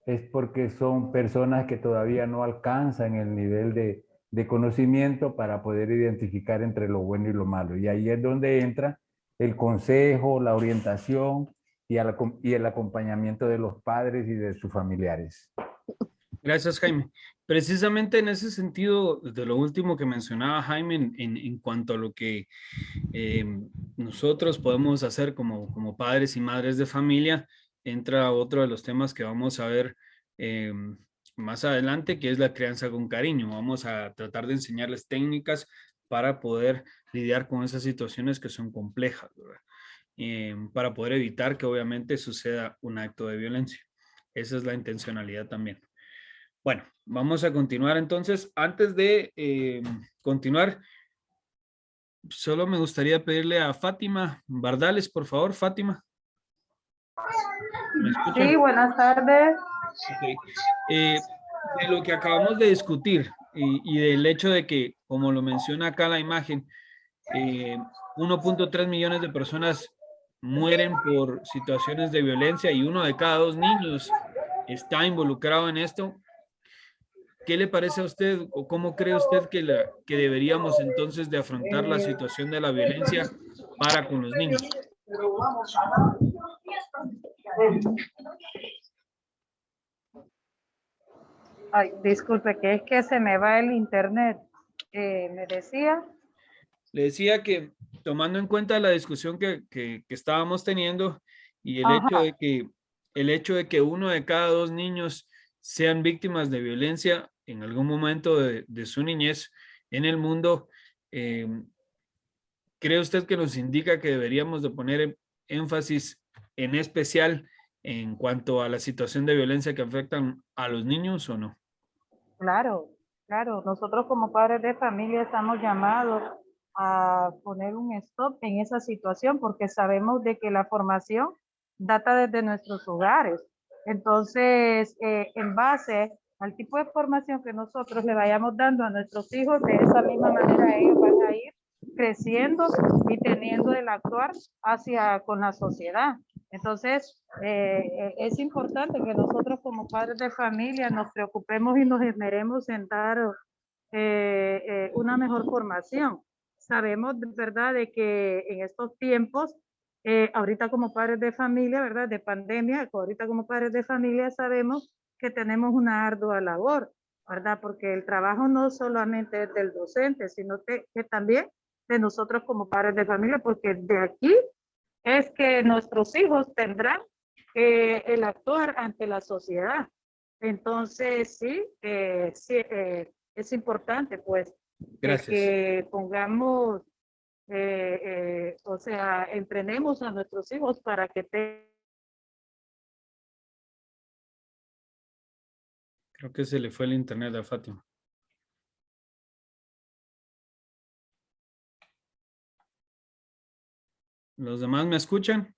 es porque son personas que todavía no alcanzan el nivel de conocimiento para poder identificar entre lo bueno y lo malo. Y ahí es donde entra el consejo, la orientación y el acompañamiento de los padres y de sus familiares. Gracias, Jaime. Precisamente en ese sentido, de lo último que mencionaba Jaime, en cuanto a lo que nosotros podemos hacer como padres y madres de familia, entra otro de los temas que vamos a ver más adelante, que es la crianza con cariño. Vamos a tratar de enseñarles técnicas para poder lidiar con esas situaciones que son complejas, ¿verdad? Para poder evitar que obviamente suceda un acto de violencia. Esa es la intencionalidad también. Bueno, vamos a continuar entonces. Antes de continuar, solo me gustaría pedirle a Fátima Bardales, por favor, Fátima. ¿Me escucha? Sí, buenas tardes. Okay. De lo que acabamos de discutir y del hecho de que, como lo menciona acá la imagen, 1.3 millones de personas mueren por situaciones de violencia y 1 de cada 2 niños está involucrado en esto. ¿Qué le parece a usted o cómo cree usted que deberíamos entonces de afrontar la situación de la violencia para con los niños? Ay, disculpe, que es que se me va el internet. Me decía. Le decía que tomando en cuenta la discusión que estábamos teniendo y Ajá. el hecho de que 1 de cada 2 niños sean víctimas de violencia en algún momento de su niñez en el mundo, ¿cree usted que nos indica que deberíamos de poner énfasis en especial en cuanto a la situación de violencia que afectan a los niños o no? Claro, claro. Nosotros como padres de familia estamos llamados a poner un stop en esa situación porque sabemos de que la formación data desde nuestros hogares. Entonces, en base al tipo de formación que nosotros le vayamos dando a nuestros hijos, de esa misma manera ellos van a ir creciendo y teniendo el actuar hacia con la sociedad. Entonces, es importante que nosotros como padres de familia nos preocupemos y nos esmeremos en dar una mejor formación. Sabemos, ¿verdad?, de que en estos tiempos, ahorita como padres de familia, ¿verdad?, de pandemia, ahorita como padres de familia sabemos que tenemos una ardua labor, ¿verdad?, porque el trabajo no solamente es del docente, sino que también de nosotros como padres de familia, porque de aquí es que nuestros hijos tendrán el actuar ante la sociedad. Entonces, sí, es importante, pues, Gracias. que pongamos, o sea, entrenemos a nuestros hijos para que Creo que se le fue el internet a Fátima. ¿Los demás me escuchan?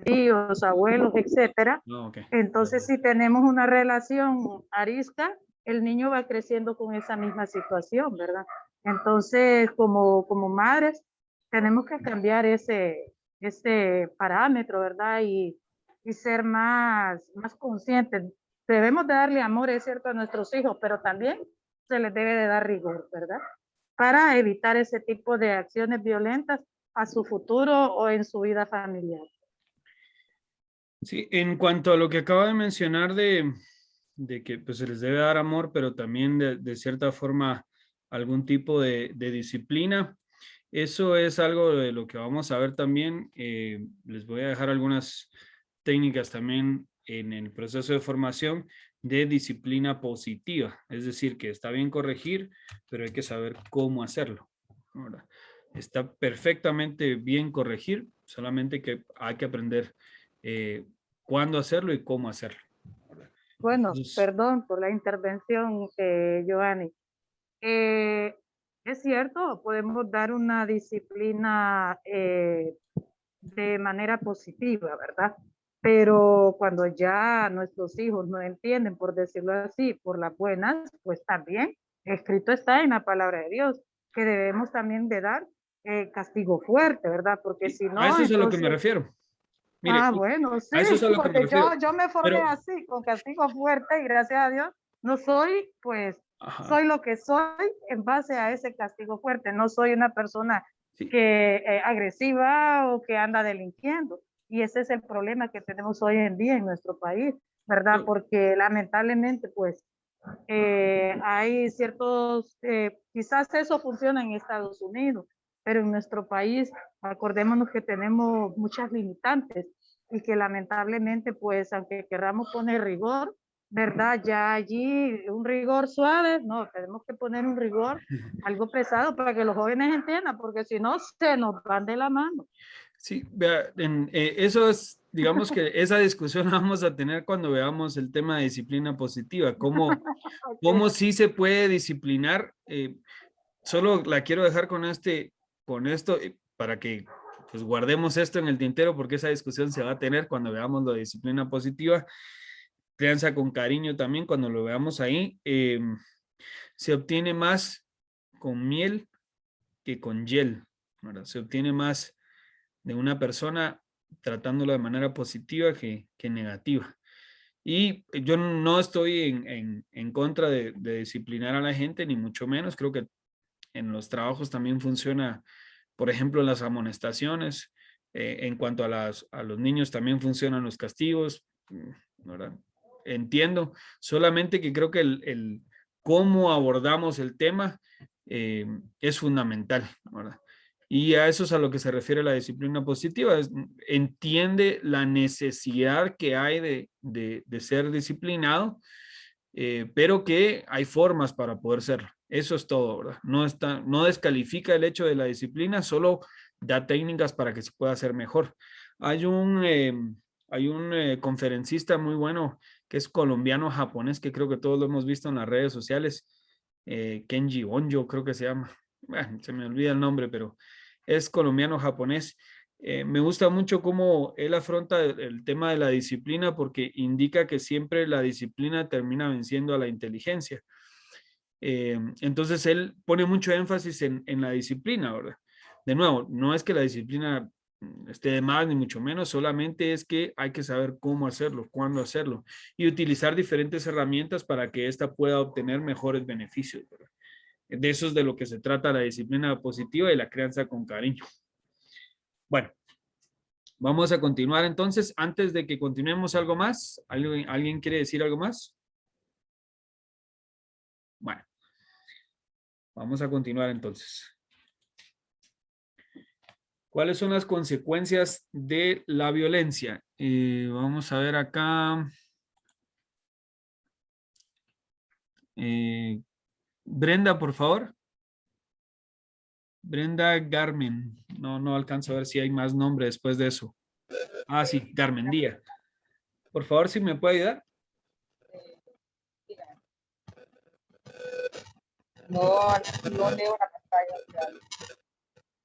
tíos, abuelos, etcétera. No, ok. Entonces, si tenemos una relación arisca, el niño va creciendo con esa misma situación, ¿verdad? Entonces, como madres, tenemos que cambiar ese parámetro, ¿verdad? Y ser más conscientes. Debemos de darle amor, es cierto, a nuestros hijos, pero también se les debe de dar rigor, ¿verdad? Para evitar ese tipo de acciones violentas a su futuro o en su vida familiar. Sí, en cuanto a lo que acaba de mencionar de que pues, se les debe dar amor, pero también de cierta forma algún tipo de disciplina, eso es algo de lo que vamos a ver también. Les voy a dejar algunas técnicas también en el proceso de formación de disciplina positiva. Es decir, que está bien corregir, pero hay que saber cómo hacerlo, ¿verdad? Está perfectamente bien corregir, solamente que hay que aprender cuándo hacerlo y cómo hacerlo. Bueno, Entonces, perdón por la intervención, Giovanni. Es cierto, podemos dar una disciplina de manera positiva, ¿verdad? Pero cuando ya nuestros hijos no entienden, por decirlo así, por las buenas, pues también escrito está en la palabra de Dios que debemos también de dar castigo fuerte, ¿verdad? Porque si a no, eso es a lo que me entonces... refiero. Mire, Ah, bueno, sí, a eso es a lo que me porque refiero. yo me formé Pero, así, con castigo fuerte y gracias a Dios no soy, pues, ajá, soy lo que soy en base a ese castigo fuerte. No soy una persona sí, que agresiva o que anda delinquiendo. Y ese es el problema que tenemos hoy en día en nuestro país, ¿verdad? no, Porque lamentablemente, pues, hay ciertos, quizás eso funciona en Estados Unidos, pero en nuestro país, acordémonos que tenemos muchas limitantes y que lamentablemente, pues, aunque queramos poner rigor, ¿verdad? Ya allí un rigor suave, no, tenemos que poner un rigor algo pesado para que los jóvenes entiendan, porque si no, se nos van de la mano. sí, vea, eso es, digamos que esa discusión la vamos a tener cuando veamos el tema de disciplina positiva, cómo Okay. sí se puede disciplinar. Solo la quiero dejar con esto, para que pues guardemos esto en el tintero, porque esa discusión se va a tener cuando veamos la disciplina positiva. Crianza con cariño también, cuando lo veamos ahí, se obtiene más con miel que con hiel, ¿verdad? Se obtiene más de una persona tratándolo de manera positiva que negativa. Y yo no estoy en contra de disciplinar a la gente, ni mucho menos. Creo que en los trabajos también funciona, por ejemplo, las amonestaciones. En cuanto a los niños también funcionan los castigos, ¿verdad? Entiendo, solamente que creo que el cómo abordamos el tema es fundamental, ¿verdad? Y a eso es a lo que se refiere la disciplina positiva. Entiende la necesidad que hay de ser disciplinado, pero que hay formas para poder serlo. Eso es todo, ¿verdad? No descalifica el hecho de la disciplina, solo da técnicas para que se pueda hacer mejor. Hay un conferencista muy bueno que es colombiano-japonés, que creo que todos lo hemos visto en las redes sociales, Kenji Onjo creo que se llama. Bueno, se me olvida el nombre, pero es colombiano-japonés. Me gusta mucho cómo él afronta el tema de la disciplina, porque indica que siempre la disciplina termina venciendo a la inteligencia. Entonces él pone mucho énfasis en la disciplina, ¿verdad? De nuevo, no es que la disciplina esté de más ni mucho menos, solamente es que hay que saber cómo hacerlo, cuándo hacerlo y utilizar diferentes herramientas para que ésta pueda obtener mejores beneficios, ¿verdad? De eso es de lo que se trata la disciplina positiva y la crianza con cariño. Bueno, vamos a continuar entonces. Antes de que continuemos, ¿algo más? ¿Alguien quiere decir algo más? Bueno, vamos a continuar entonces. ¿Cuáles son las consecuencias de la violencia? Vamos a ver acá. Brenda, por favor. Brenda Garmen. No alcanzo a ver si hay más nombre después de eso. Ah, sí, Carmen Díaz. Por favor, si me puede ayudar. No leo la pantalla.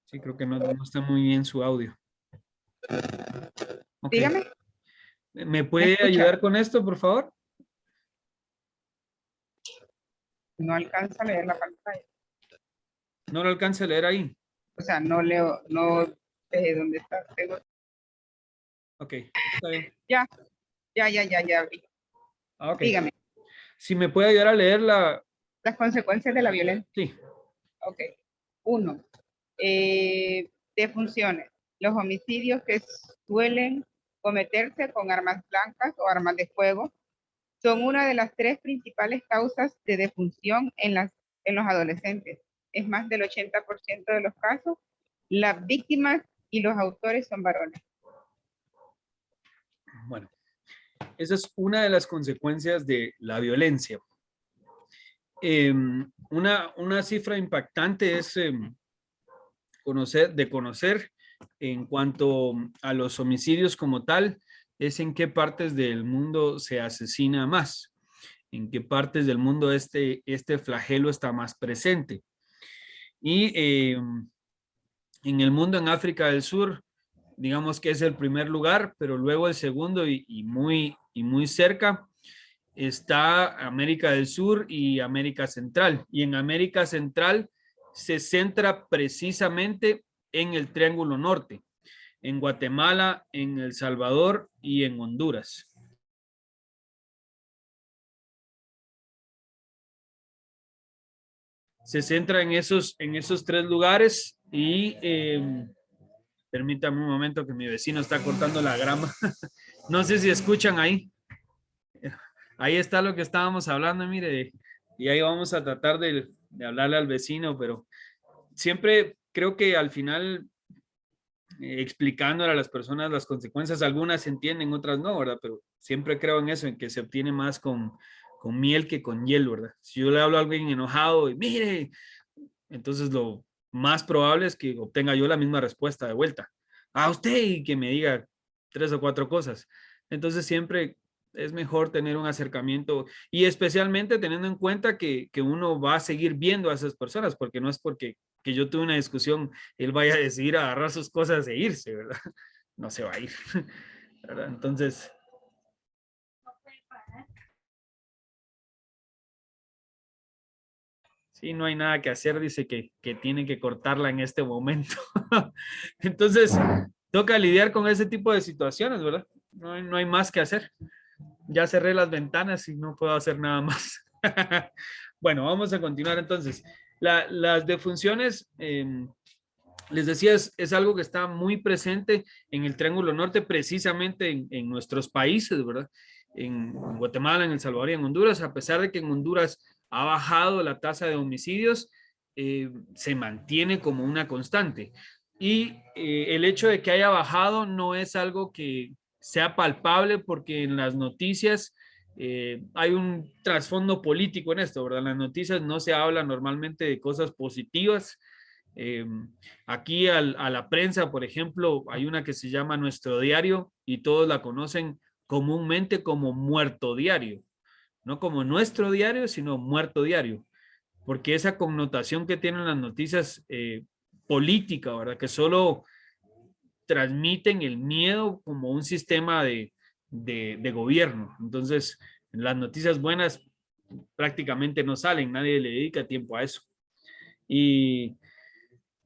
Sí, creo que no está muy bien su audio. Okay. Dígame. ¿Me puede ayudar con esto, por favor? No alcanza a leer la pantalla. ¿No lo alcanza a leer ahí? O sea, no leo, no sé dónde está. Ok, está bien. Ya vi. Okay. Dígame. Si me puede ayudar a leer las consecuencias de la violencia. Sí. Ok. 1. Defunciones. Los homicidios que suelen cometerse con armas blancas o armas de fuego son una de las 3 principales causas de defunción en los adolescentes. Es más del 80% de los casos. Las víctimas y los autores son varones. Bueno, esa es una de las consecuencias de la violencia. Una cifra impactante es conocer en cuanto a los homicidios como tal, es en qué partes del mundo se asesina más, en qué partes del mundo este flagelo está más presente. Y en el mundo, en África del Sur, digamos que es el primer lugar, pero luego el segundo y muy cerca está América del Sur y América Central. Y en América Central se centra precisamente en el Triángulo Norte, en Guatemala, en El Salvador y en Honduras. Se centra en esos 3 lugares y permítame un momento que mi vecino está cortando la grama. No sé si escuchan ahí. Ahí está lo que estábamos hablando, mire, y ahí vamos a tratar de hablarle al vecino, pero siempre creo que al final explicándole a las personas las consecuencias, algunas se entienden, otras no, ¿verdad? Pero siempre creo en eso, en que se obtiene más con miel que con hielo, ¿verdad? Si yo le hablo a alguien enojado y mire, entonces lo más probable es que obtenga yo la misma respuesta de vuelta a usted y que me diga 3 o 4 cosas. Entonces siempre es mejor tener un acercamiento y especialmente teniendo en cuenta que uno va a seguir viendo a esas personas, porque no es porque que yo tuve una discusión, él vaya a decidir agarrar sus cosas e irse, ¿verdad? No se va a ir, ¿verdad? Entonces... Sí, no hay nada que hacer, dice que tiene que cortarla en este momento. Entonces, toca lidiar con ese tipo de situaciones, ¿verdad? No hay más que hacer. Ya cerré las ventanas y no puedo hacer nada más. Bueno, vamos a continuar entonces. Las defunciones, les decía, es algo que está muy presente en el Triángulo Norte, precisamente en nuestros países, ¿verdad? En Guatemala, en El Salvador y en Honduras, a pesar de que en Honduras ha bajado la tasa de homicidios, se mantiene como una constante. Y el hecho de que haya bajado no es algo que sea palpable, porque en las noticias hay un trasfondo político en esto, ¿verdad? En las noticias no se habla normalmente de cosas positivas. Aquí a la prensa, por ejemplo, hay una que se llama Nuestro Diario y todos la conocen comúnmente como Muerto Diario. No como Nuestro Diario, sino Muerto Diario, porque esa connotación que tienen las noticias política, ¿verdad? Que solo transmiten el miedo como un sistema de gobierno. Entonces, las noticias buenas prácticamente no salen, nadie le dedica tiempo a eso. Y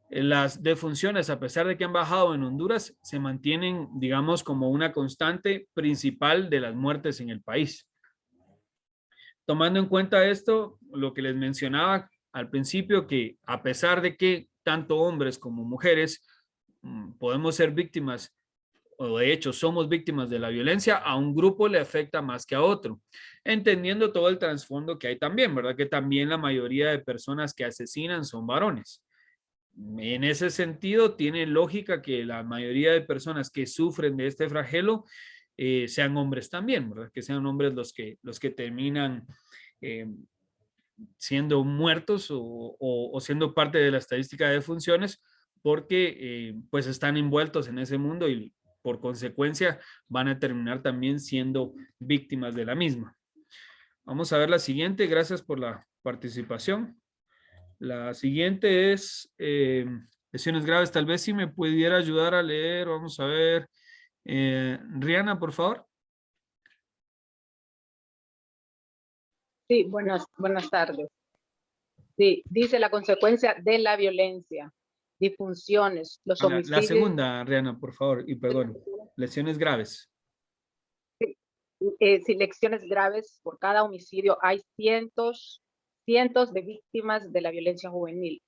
las defunciones, a pesar de que han bajado en Honduras, se mantienen, digamos, como una constante principal de las muertes en el país. Tomando en cuenta esto, lo que les mencionaba al principio, que a pesar de que tanto hombres como mujeres podemos ser víctimas, o de hecho somos víctimas de la violencia, a un grupo le afecta más que a otro, entendiendo todo el trasfondo que hay también, ¿verdad? Que también la mayoría de personas que asesinan son varones. En ese sentido, tiene lógica que la mayoría de personas que sufren de este flagelo sean hombres también, ¿verdad? Que sean hombres los que terminan siendo muertos o siendo parte de la estadística de defunciones, porque pues están envueltos en ese mundo y por consecuencia van a terminar también siendo víctimas de la misma. Vamos a ver la siguiente. Gracias por la participación. La siguiente es lesiones graves. Tal vez si me pudiera ayudar a leer. Vamos a ver. Rihanna, por favor. Sí, buenas tardes. Sí, dice la consecuencia de la violencia, disfunciones, los homicidios. La segunda, Rihanna, por favor, y perdón. Lesiones graves. Sí, lesiones graves. Por cada homicidio hay cientos de víctimas de la violencia juvenil,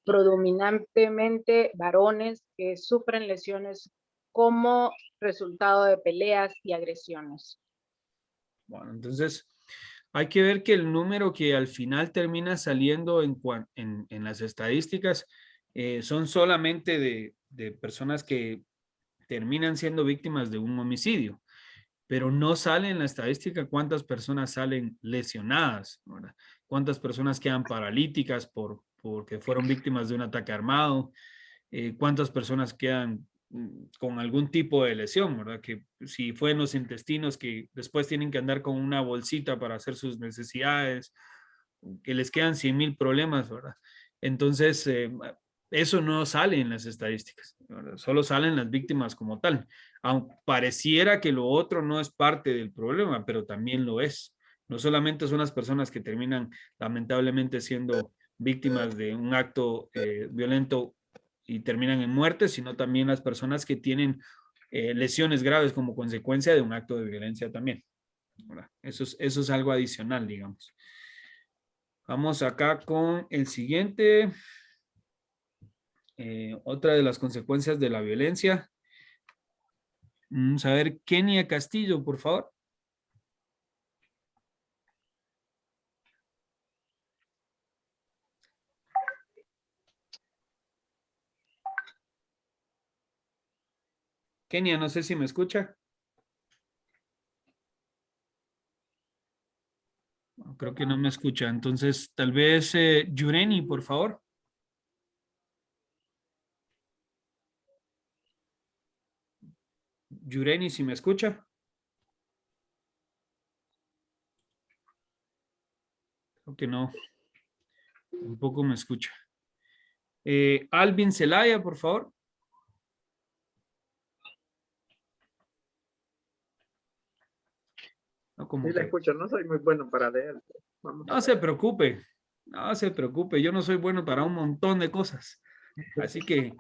predominantemente varones que sufren lesiones como resultado de peleas y agresiones. Bueno, entonces hay que ver que el número que al final termina saliendo en las estadísticas son solamente de personas que terminan siendo víctimas de un homicidio, pero no sale en la estadística cuántas personas salen lesionadas, ¿verdad? Cuántas personas quedan paralíticas porque fueron víctimas de un ataque armado, cuántas personas quedan con algún tipo de lesión, ¿verdad? Que si fue en los intestinos, que después tienen que andar con una bolsita para hacer sus necesidades, que les quedan 100,000 problemas, ¿verdad? Entonces, eso no sale en las estadísticas, ¿verdad? Solo salen las víctimas como tal. Aunque pareciera que lo otro no es parte del problema, pero también lo es. No solamente son las personas que terminan lamentablemente siendo víctimas de un acto violento y terminan en muerte, sino también las personas que tienen lesiones graves como consecuencia de un acto de violencia también, ¿verdad? Eso es algo adicional, digamos. Vamos acá con el siguiente. Otra de las consecuencias de la violencia. Vamos a ver, Kenia Castillo, por favor. Kenia, no sé si me escucha. Creo que no me escucha. Entonces, tal vez Yureni, por favor. Yureni, si me escucha. Creo que no. Tampoco me escucha. Alvin Zelaya, por favor. No, como sí, le escucho. No soy muy bueno para leer. No se preocupe. No se preocupe. Yo no soy bueno para un montón de cosas. Así que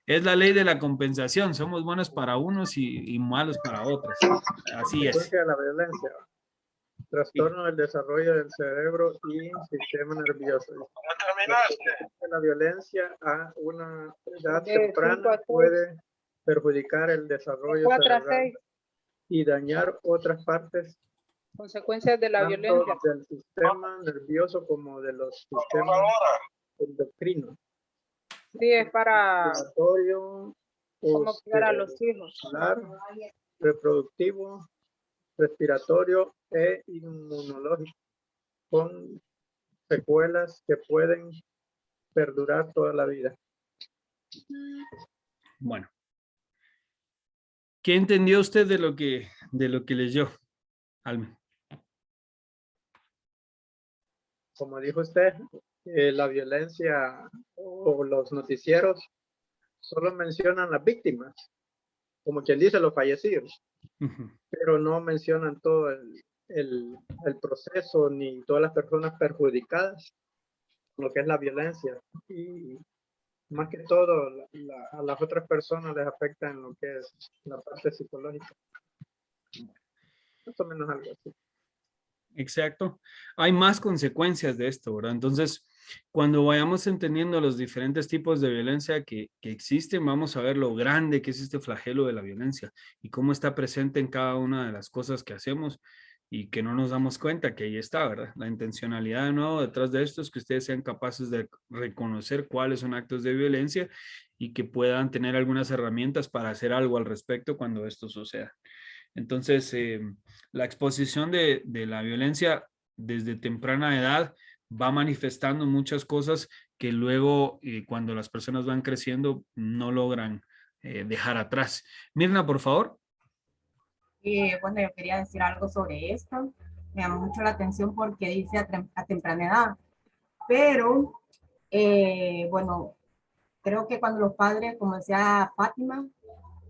es la ley de la compensación. Somos buenos para unos y malos para otros. Así es. De la violencia. Trastorno del desarrollo del cerebro y sistema nervioso. La violencia a una edad temprana puede perjudicar el desarrollo cerebral y dañar otras partes. Consecuencias de la violencia. Del sistema nervioso como de los sistemas endocrino. Sí, es para Respiratorio, cómo cuidar a los hijos. celular, reproductivo, respiratorio e inmunológico, con secuelas que pueden perdurar toda la vida. Bueno. ¿Qué entendió usted de lo que leyó, Almen? Como dijo usted, la violencia o los noticieros solo mencionan las víctimas, como quien dice los fallecidos, pero no mencionan todo el proceso ni todas las personas perjudicadas, lo que es la violencia. Y más que todo, a las otras personas les afecta en lo que es la parte psicológica. Más o menos algo así. Exacto. Hay más consecuencias de esto, ¿verdad? Entonces, cuando vayamos entendiendo los diferentes tipos de violencia que existen, vamos a ver lo grande que es este flagelo de la violencia y cómo está presente en cada una de las cosas que hacemos y que no nos damos cuenta que ahí está, ¿verdad? La intencionalidad de nuevo detrás de esto es que ustedes sean capaces de reconocer cuáles son actos de violencia y que puedan tener algunas herramientas para hacer algo al respecto cuando esto suceda. Entonces, la exposición de la violencia desde temprana edad va manifestando muchas cosas que luego, cuando las personas van creciendo, no logran dejar atrás. Mirna, por favor. Bueno, yo quería decir algo sobre esto. Me llama mucho la atención porque dice a temprana edad. Pero, bueno, creo que cuando los padres, como decía Fátima,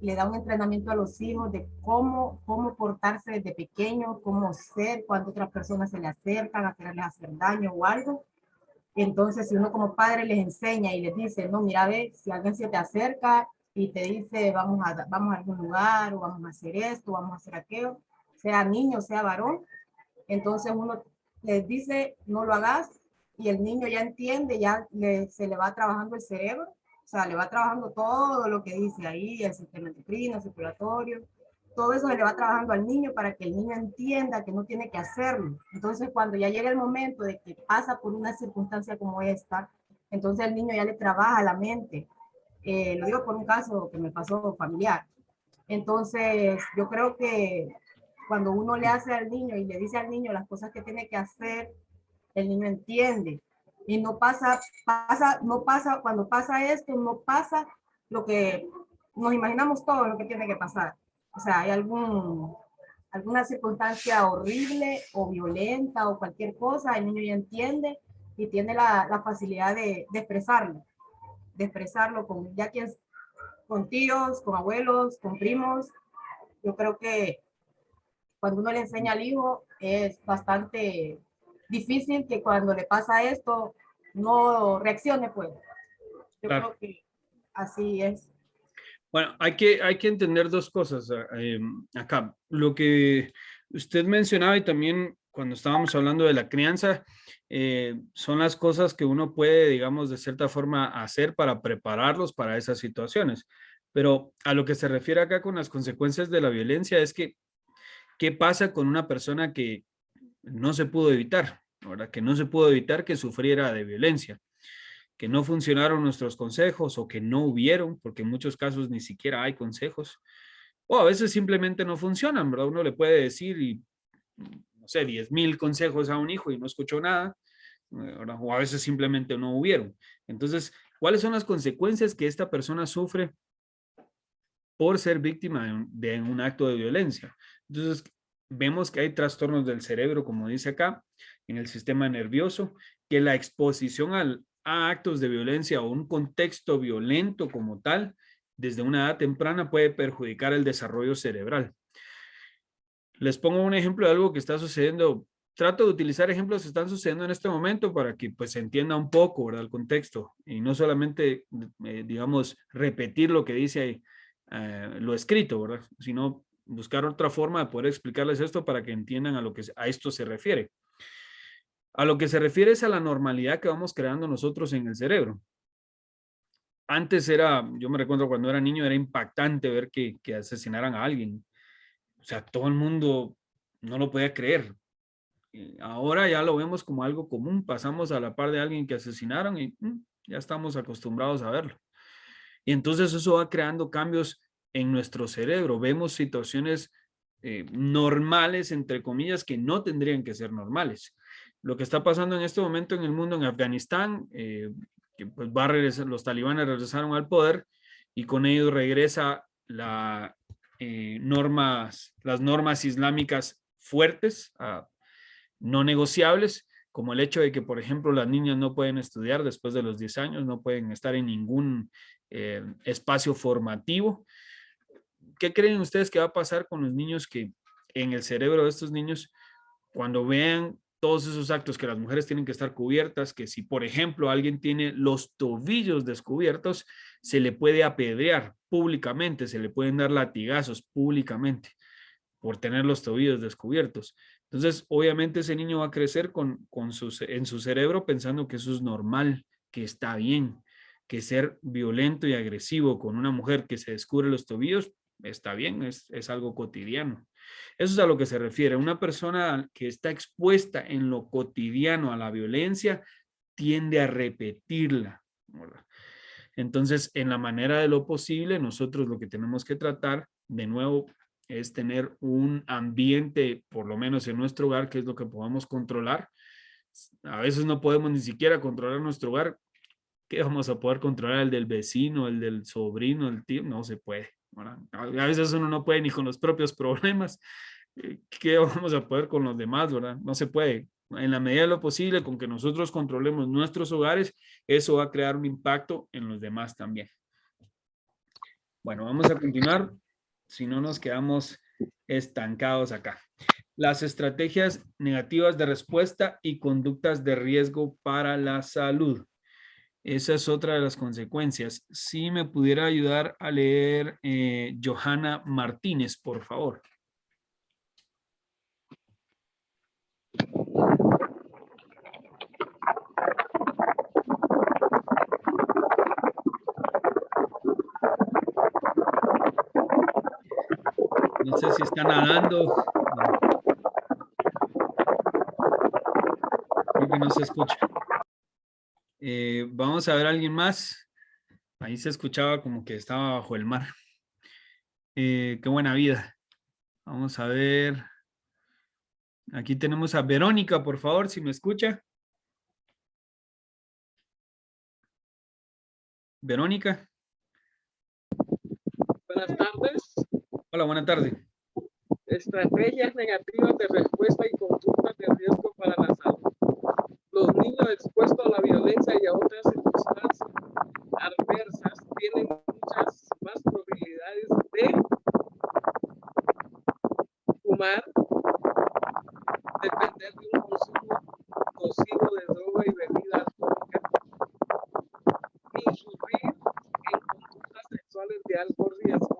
le da un entrenamiento a los hijos de cómo portarse desde pequeños, cómo ser cuando otras personas se le acercan a quererles hacer daño o algo. Entonces, si uno como padre les enseña y les dice, no, mira, ve, si alguien se te acerca y te dice, vamos a algún lugar, o vamos a hacer esto, vamos a hacer aquello, sea niño, sea varón, entonces uno les dice, no lo hagas, y el niño ya entiende, ya se le va trabajando el cerebro, o sea, le va trabajando todo lo que dice ahí, el sistema endocrino, circulatorio, todo eso se le va trabajando al niño para que el niño entienda que no tiene que hacerlo. Entonces, cuando ya llega el momento de que pasa por una circunstancia como esta, entonces el niño ya le trabaja la mente. Lo digo por un caso que me pasó familiar. Entonces, yo creo que cuando uno le hace al niño y le dice al niño las cosas que tiene que hacer, el niño entiende. Y no pasa, cuando pasa esto, no pasa lo que nos imaginamos todo lo que tiene que pasar. O sea, hay alguna circunstancia horrible o violenta o cualquier cosa, el niño ya entiende y tiene la facilidad de expresarlo con tíos, con abuelos, con primos. Yo creo que cuando uno le enseña al hijo es bastante difícil que cuando le pasa esto no reaccione, pues. Yo creo que así es. Bueno, hay que entender dos cosas acá. Lo que usted mencionaba y también cuando estábamos hablando de la crianza, son las cosas que uno puede, digamos, de cierta forma hacer para prepararlos para esas situaciones. Pero a lo que se refiere acá con las consecuencias de la violencia es que, ¿qué pasa con una persona que no se pudo evitar, ¿verdad? Que no se pudo evitar que sufriera de violencia? Que no funcionaron nuestros consejos o que no hubieron, porque en muchos casos ni siquiera hay consejos, o a veces simplemente no funcionan, ¿verdad? Uno le puede decir, no sé, 10,000 consejos a un hijo y no escuchó nada, ¿verdad? O a veces simplemente no hubieron. Entonces, ¿cuáles son las consecuencias que esta persona sufre por ser víctima de un acto de violencia? Entonces, vemos que hay trastornos del cerebro, como dice acá, en el sistema nervioso, que la exposición a actos de violencia o un contexto violento como tal, desde una edad temprana puede perjudicar el desarrollo cerebral. Les pongo un ejemplo de algo que está sucediendo. Trato de utilizar ejemplos que están sucediendo en este momento para que pues se entienda un poco, ¿verdad? El contexto y no solamente, digamos, repetir lo que dice lo escrito, ¿verdad? Sino buscar otra forma de poder explicarles esto para que entiendan a esto se refiere. A lo que se refiere es a la normalidad que vamos creando nosotros en el cerebro. Antes yo me recuerdo cuando era niño, era impactante ver que asesinaran a alguien. O sea, todo el mundo no lo podía creer. ahora ya lo vemos como algo común, pasamos a la par de alguien que asesinaron y ya estamos acostumbrados a verlo. Y entonces eso va creando cambios en nuestro cerebro. Vemos situaciones normales, entre comillas, que no tendrían que ser normales. Lo que está pasando en este momento en el mundo, en Afganistán, que pues va a regresar, los talibanes regresaron al poder y con ello regresa las normas islámicas fuertes, no negociables, como el hecho de que, por ejemplo, las niñas no pueden estudiar después de los 10 años, no pueden estar en ningún espacio formativo. ¿Qué creen ustedes que va a pasar con los niños que en el cerebro de estos niños, cuando vean todos esos actos que las mujeres tienen que estar cubiertas, que si, por ejemplo, alguien tiene los tobillos descubiertos, se le puede apedrear públicamente, se le pueden dar latigazos públicamente por tener los tobillos descubiertos? Entonces, obviamente ese niño va a crecer en su cerebro pensando que eso es normal, que está bien, que ser violento y agresivo con una mujer que se descubre los tobillos está bien, es algo cotidiano. Eso es a lo que se refiere. Una persona que está expuesta en lo cotidiano a la violencia tiende a repetirla, ¿verdad? Entonces, en la manera de lo posible, nosotros lo que tenemos que tratar, de nuevo, es tener un ambiente, por lo menos en nuestro hogar, que es lo que podamos controlar. A veces no podemos ni siquiera controlar nuestro hogar. ¿Qué vamos a poder controlar? El del vecino, el del sobrino, el tío, no se puede, ¿verdad? A veces uno no puede ni con los propios problemas. ¿Qué vamos a poder con los demás, verdad? No se puede. En la medida de lo posible, con que nosotros controlemos nuestros hogares, eso va a crear un impacto en los demás también. Bueno, vamos a continuar, si no nos quedamos estancados acá. Las estrategias negativas de respuesta y conductas de riesgo para la salud. Esa es otra de las consecuencias. Si me pudiera ayudar a leer Johanna Martínez, por favor. No sé si está nadando. Creo que no se escucha. Vamos a ver a alguien más. Ahí se escuchaba como que estaba bajo el mar. Qué buena vida. Vamos a ver. Aquí tenemos a Verónica, por favor, si me escucha. Verónica. Buenas tardes. Hola, buena tarde. Estrategias negativas de respuesta y conductas de riesgo para la salud. Los niños expuestos a la violencia y a otras circunstancias adversas tienen muchas más probabilidades de fumar, depender de un consumo nocivo de droga y bebida alcohólica, incurrir en conductas sexuales de alto riesgo,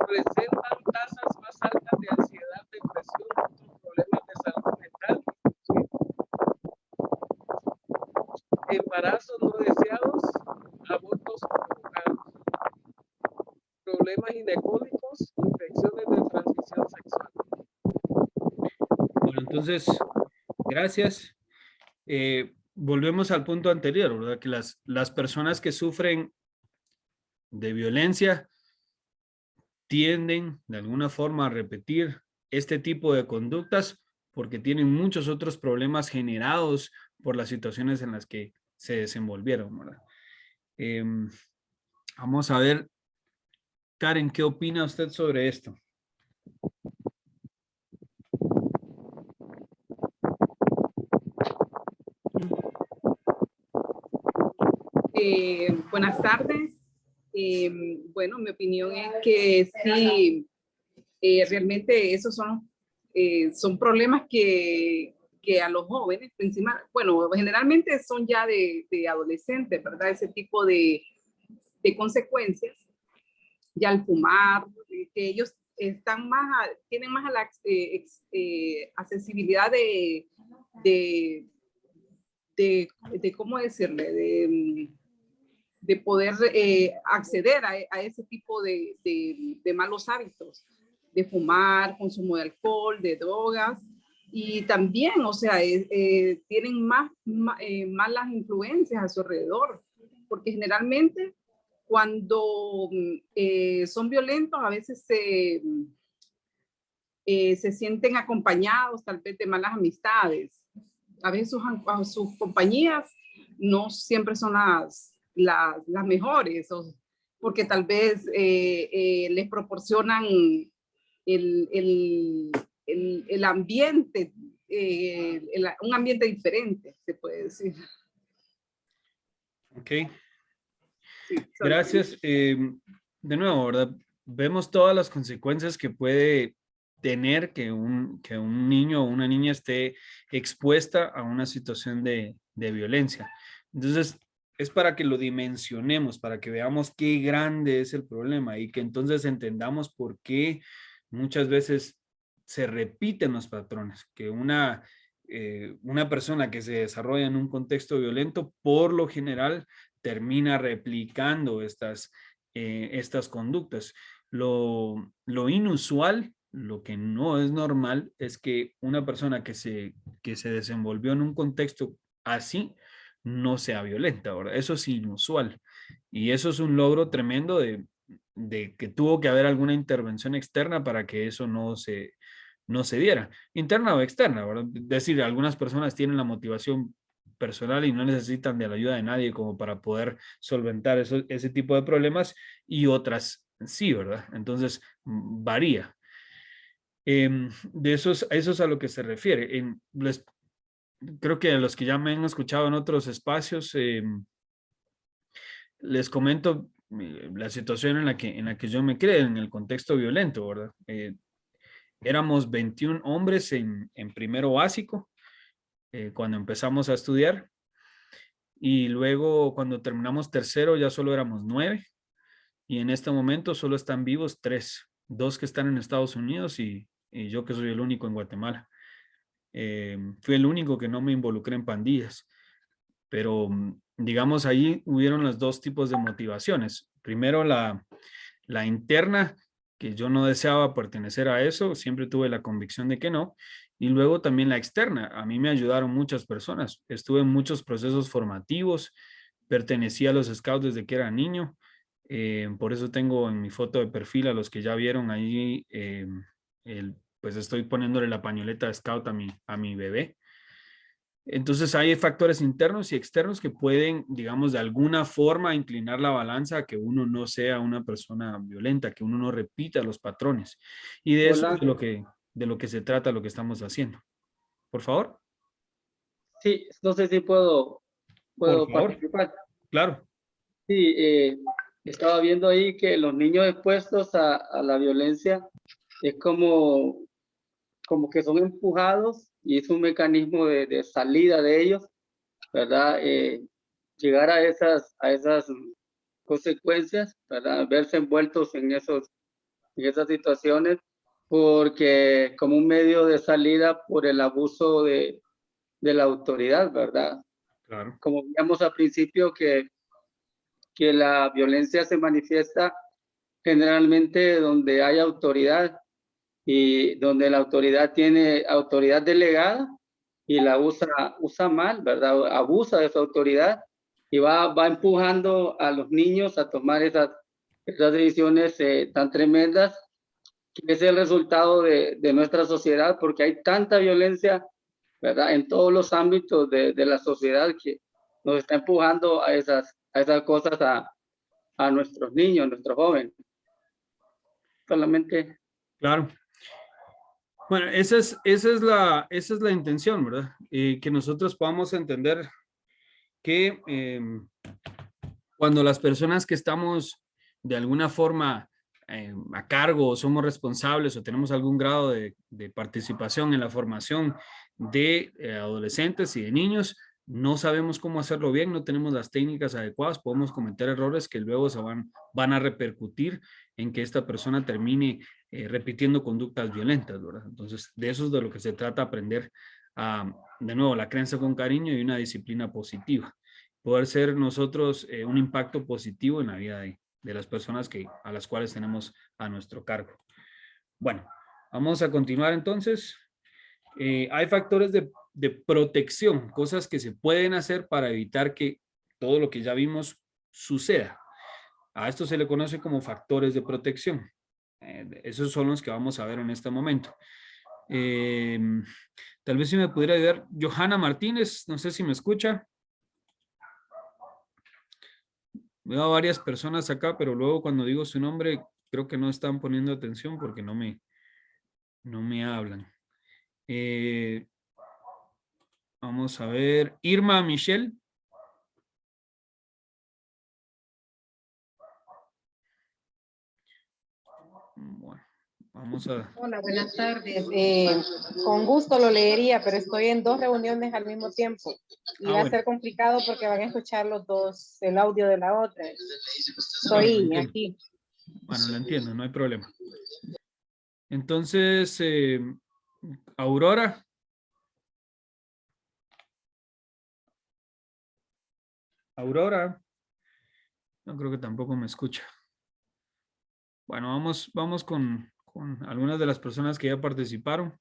presentan tasas más altas de ansiedad, depresión, otros problemas de salud mental, embarazos no deseados, abortos provocados, problemas ginecólicos, infecciones de transmisión sexual. Bueno, entonces, gracias. Volvemos al punto anterior, ¿verdad? Que las personas que sufren de violencia tienden de alguna forma a repetir este tipo de conductas porque tienen muchos otros problemas generados por las situaciones en las que se desenvolvieron, ¿verdad? Vamos a ver, Karen, ¿qué opina usted sobre esto? Buenas tardes. Bueno, mi opinión es que sí, realmente esos son problemas que a los jóvenes, bueno, generalmente son ya de adolescentes, ¿verdad? Ese tipo de consecuencias, ya al fumar, que ellos están tienen más la accesibilidad de ¿cómo decirle? De poder acceder a ese tipo de malos hábitos, de fumar, consumo de alcohol, de drogas, y también, o sea, tienen malas influencias a su alrededor, porque generalmente cuando son violentos a veces se sienten acompañados tal vez de malas amistades. A veces sus compañías no siempre son las mejores, porque tal vez les proporcionan el ambiente, un ambiente diferente, se puede decir. Ok. Sí, gracias. De nuevo, ¿verdad? Vemos todas las consecuencias que puede tener que un niño o una niña esté expuesta a una situación de violencia. Entonces, es para que lo dimensionemos, para que veamos qué grande es el problema y que entonces entendamos por qué muchas veces se repiten los patrones, que una persona que se desarrolla en un contexto violento, por lo general, termina replicando estas conductas. Lo inusual, lo que no es normal, es que una persona que se desenvolvió en un contexto así, no sea violenta, ¿verdad? Eso es inusual. Y eso es un logro tremendo de que tuvo que haber alguna intervención externa para que eso no se diera, interna o externa, ¿verdad? Es decir, algunas personas tienen la motivación personal y no necesitan de la ayuda de nadie como para poder solventar ese tipo de problemas, y otras sí, ¿verdad? Entonces, varía. Eso es a lo que se refiere. Creo que a los que ya me han escuchado en otros espacios, les comento la situación en la que yo me crié, en el contexto violento, ¿verdad? Éramos 21 hombres en primero básico, cuando empezamos a estudiar, y luego cuando terminamos tercero ya solo éramos 9, y en este momento solo están vivos 3, 2 que están en Estados Unidos y yo que soy el único en Guatemala. Fui el único que no me involucré en pandillas, pero digamos ahí hubieron los dos tipos de motivaciones. Primero la interna, que yo no deseaba pertenecer a eso, siempre tuve la convicción de que no, y luego también la externa. A mí me ayudaron muchas personas, estuve en muchos procesos formativos, pertenecía a los scouts desde que era niño, por eso tengo en mi foto de perfil, a los que ya vieron ahí, pues estoy poniéndole la pañoleta de scout a mi bebé. Entonces hay factores internos y externos que pueden, digamos, de alguna forma inclinar la balanza a que uno no sea una persona violenta, que uno no repita los patrones. Y de eso es de lo que se trata lo que estamos haciendo. Por favor. Sí, no sé si puedo participar. Claro. Sí, estaba viendo ahí que los niños expuestos a la violencia es como que son empujados, y es un mecanismo de salida de ellos, ¿verdad? Llegar a esas consecuencias, ¿verdad? Verse envueltos en esas situaciones, porque como un medio de salida por el abuso de la autoridad, ¿verdad? Claro. Como veíamos al principio que la violencia se manifiesta generalmente donde hay autoridad, y donde la autoridad tiene autoridad delegada y la usa mal, ¿verdad? Abusa de su autoridad y va empujando a los niños a tomar esas decisiones tan tremendas, que es el resultado de nuestra sociedad, porque hay tanta violencia, ¿verdad? En todos los ámbitos de la sociedad, que nos está empujando a esas cosas a nuestros niños, a nuestros jóvenes. Solamente. Claro. Bueno, esa es la intención, ¿verdad? Que nosotros podamos entender que cuando las personas que estamos de alguna forma a cargo, o somos responsables, o tenemos algún grado de participación en la formación de adolescentes y de niños, no sabemos cómo hacerlo bien, no tenemos las técnicas adecuadas, podemos cometer errores que luego se van a repercutir en que esta persona termine repitiendo conductas violentas, ¿verdad? Entonces, de eso es de lo que se trata, aprender de nuevo, la crianza con cariño y una disciplina positiva. Poder ser nosotros un impacto positivo en la vida de las personas a las cuales tenemos a nuestro cargo. Bueno, vamos a continuar entonces. Hay factores de protección, cosas que se pueden hacer para evitar que todo lo que ya vimos suceda. A esto se le conoce como factores de protección. Esos son los que vamos a ver en este momento. Tal vez si me pudiera ayudar Johanna Martínez, no sé si me escucha. Veo a varias personas acá, pero luego cuando digo su nombre creo que no están poniendo atención porque no me hablan. Vamos a ver. Irma Michelle. Bueno, vamos a... Hola, buenas tardes. Con gusto lo leería, pero estoy en 2 reuniones al mismo tiempo. Y va a ser complicado porque van a escuchar los dos el audio de la otra. Estoy aquí. Bueno, lo entiendo, no hay problema. Entonces, Aurora. Aurora. No creo que tampoco me escucha. Bueno, vamos con algunas de las personas que ya participaron,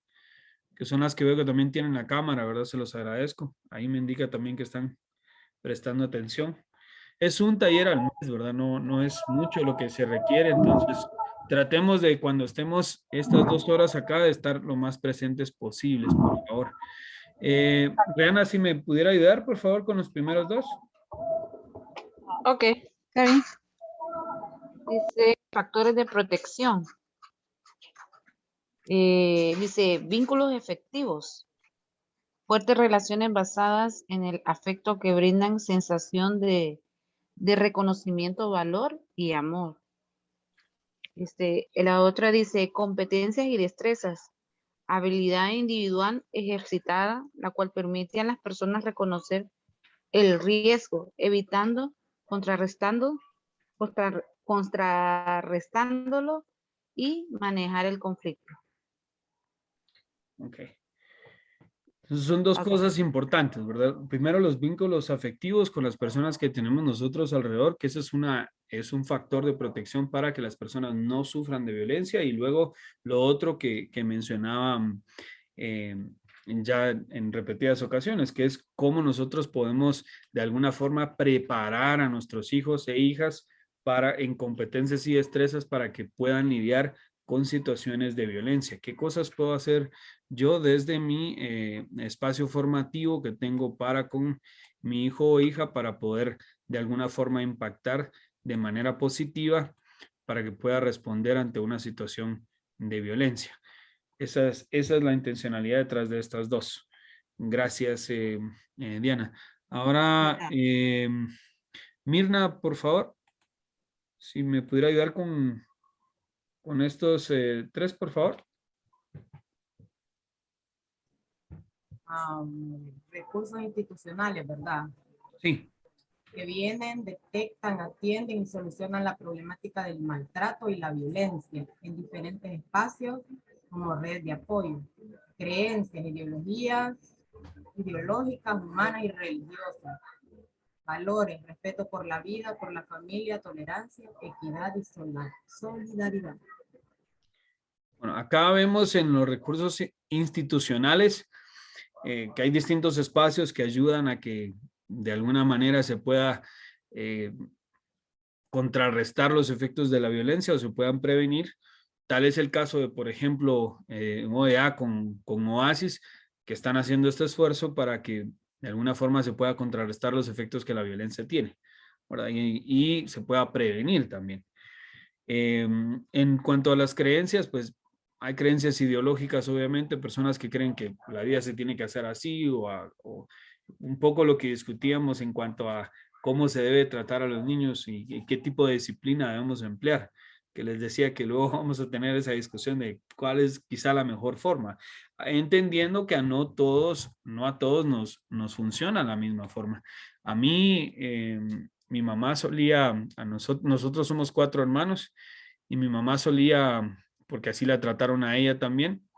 que son las que veo que también tienen la cámara, ¿verdad? Se los agradezco. Ahí me indica también que están prestando atención. Es un taller al mes, ¿verdad? No es mucho lo que se requiere, entonces tratemos de cuando estemos estas 2 horas acá de estar lo más presentes posibles, por favor. Rihanna, si me pudiera ayudar, por favor, con los primeros 2. Ok, está bien. Dice factores de protección. Dice vínculos efectivos. Fuertes relaciones basadas en el afecto que brindan sensación de reconocimiento, valor y amor. La otra dice competencias y destrezas. Habilidad individual ejercitada, la cual permite a las personas reconocer el riesgo, evitando, contrarrestándolo y manejar el conflicto. Ok. Entonces son 2 cosas importantes, ¿verdad? Primero, los vínculos afectivos con las personas que tenemos nosotros alrededor, que eso es un factor de protección para que las personas no sufran de violencia. Y luego lo otro que mencionaba ya en repetidas ocasiones, que es cómo nosotros podemos de alguna forma preparar a nuestros hijos e hijas en competencias y destrezas para que puedan lidiar con situaciones de violencia. ¿Qué cosas puedo hacer yo desde mi espacio formativo que tengo para con mi hijo o hija para poder de alguna forma impactar de manera positiva para que pueda responder ante una situación de violencia? Esa es la intencionalidad detrás de estas 2. Gracias, Diana. Ahora, Mirna, por favor, si me pudiera ayudar con estos 3, por favor. Recursos institucionales, ¿verdad? Sí. Que vienen, detectan, atienden y solucionan la problemática del maltrato y la violencia en diferentes espacios como red de apoyo, creencias, ideológicas, humanas y religiosas, valores, respeto por la vida, por la familia, tolerancia, equidad y solidaridad. Bueno, acá vemos en los recursos institucionales que hay distintos espacios que ayudan a que de alguna manera se pueda contrarrestar los efectos de la violencia o se puedan prevenir. Tal es el caso de, por ejemplo, OEA con Oasis, que están haciendo este esfuerzo para que de alguna forma se pueda contrarrestar los efectos que la violencia tiene, ¿verdad? Y se pueda prevenir también. En cuanto a las creencias, pues hay creencias ideológicas, obviamente, personas que creen que la vida se tiene que hacer así o un poco lo que discutíamos en cuanto a cómo se debe tratar a los niños y qué tipo de disciplina debemos emplear, que les decía que luego vamos a tener esa discusión de cuál es quizá la mejor forma, entendiendo que no a todos nos funciona la misma forma. A mí, mi mamá solía, nosotros somos 4 hermanos, y mi mamá solía, porque así la trataron a ella también,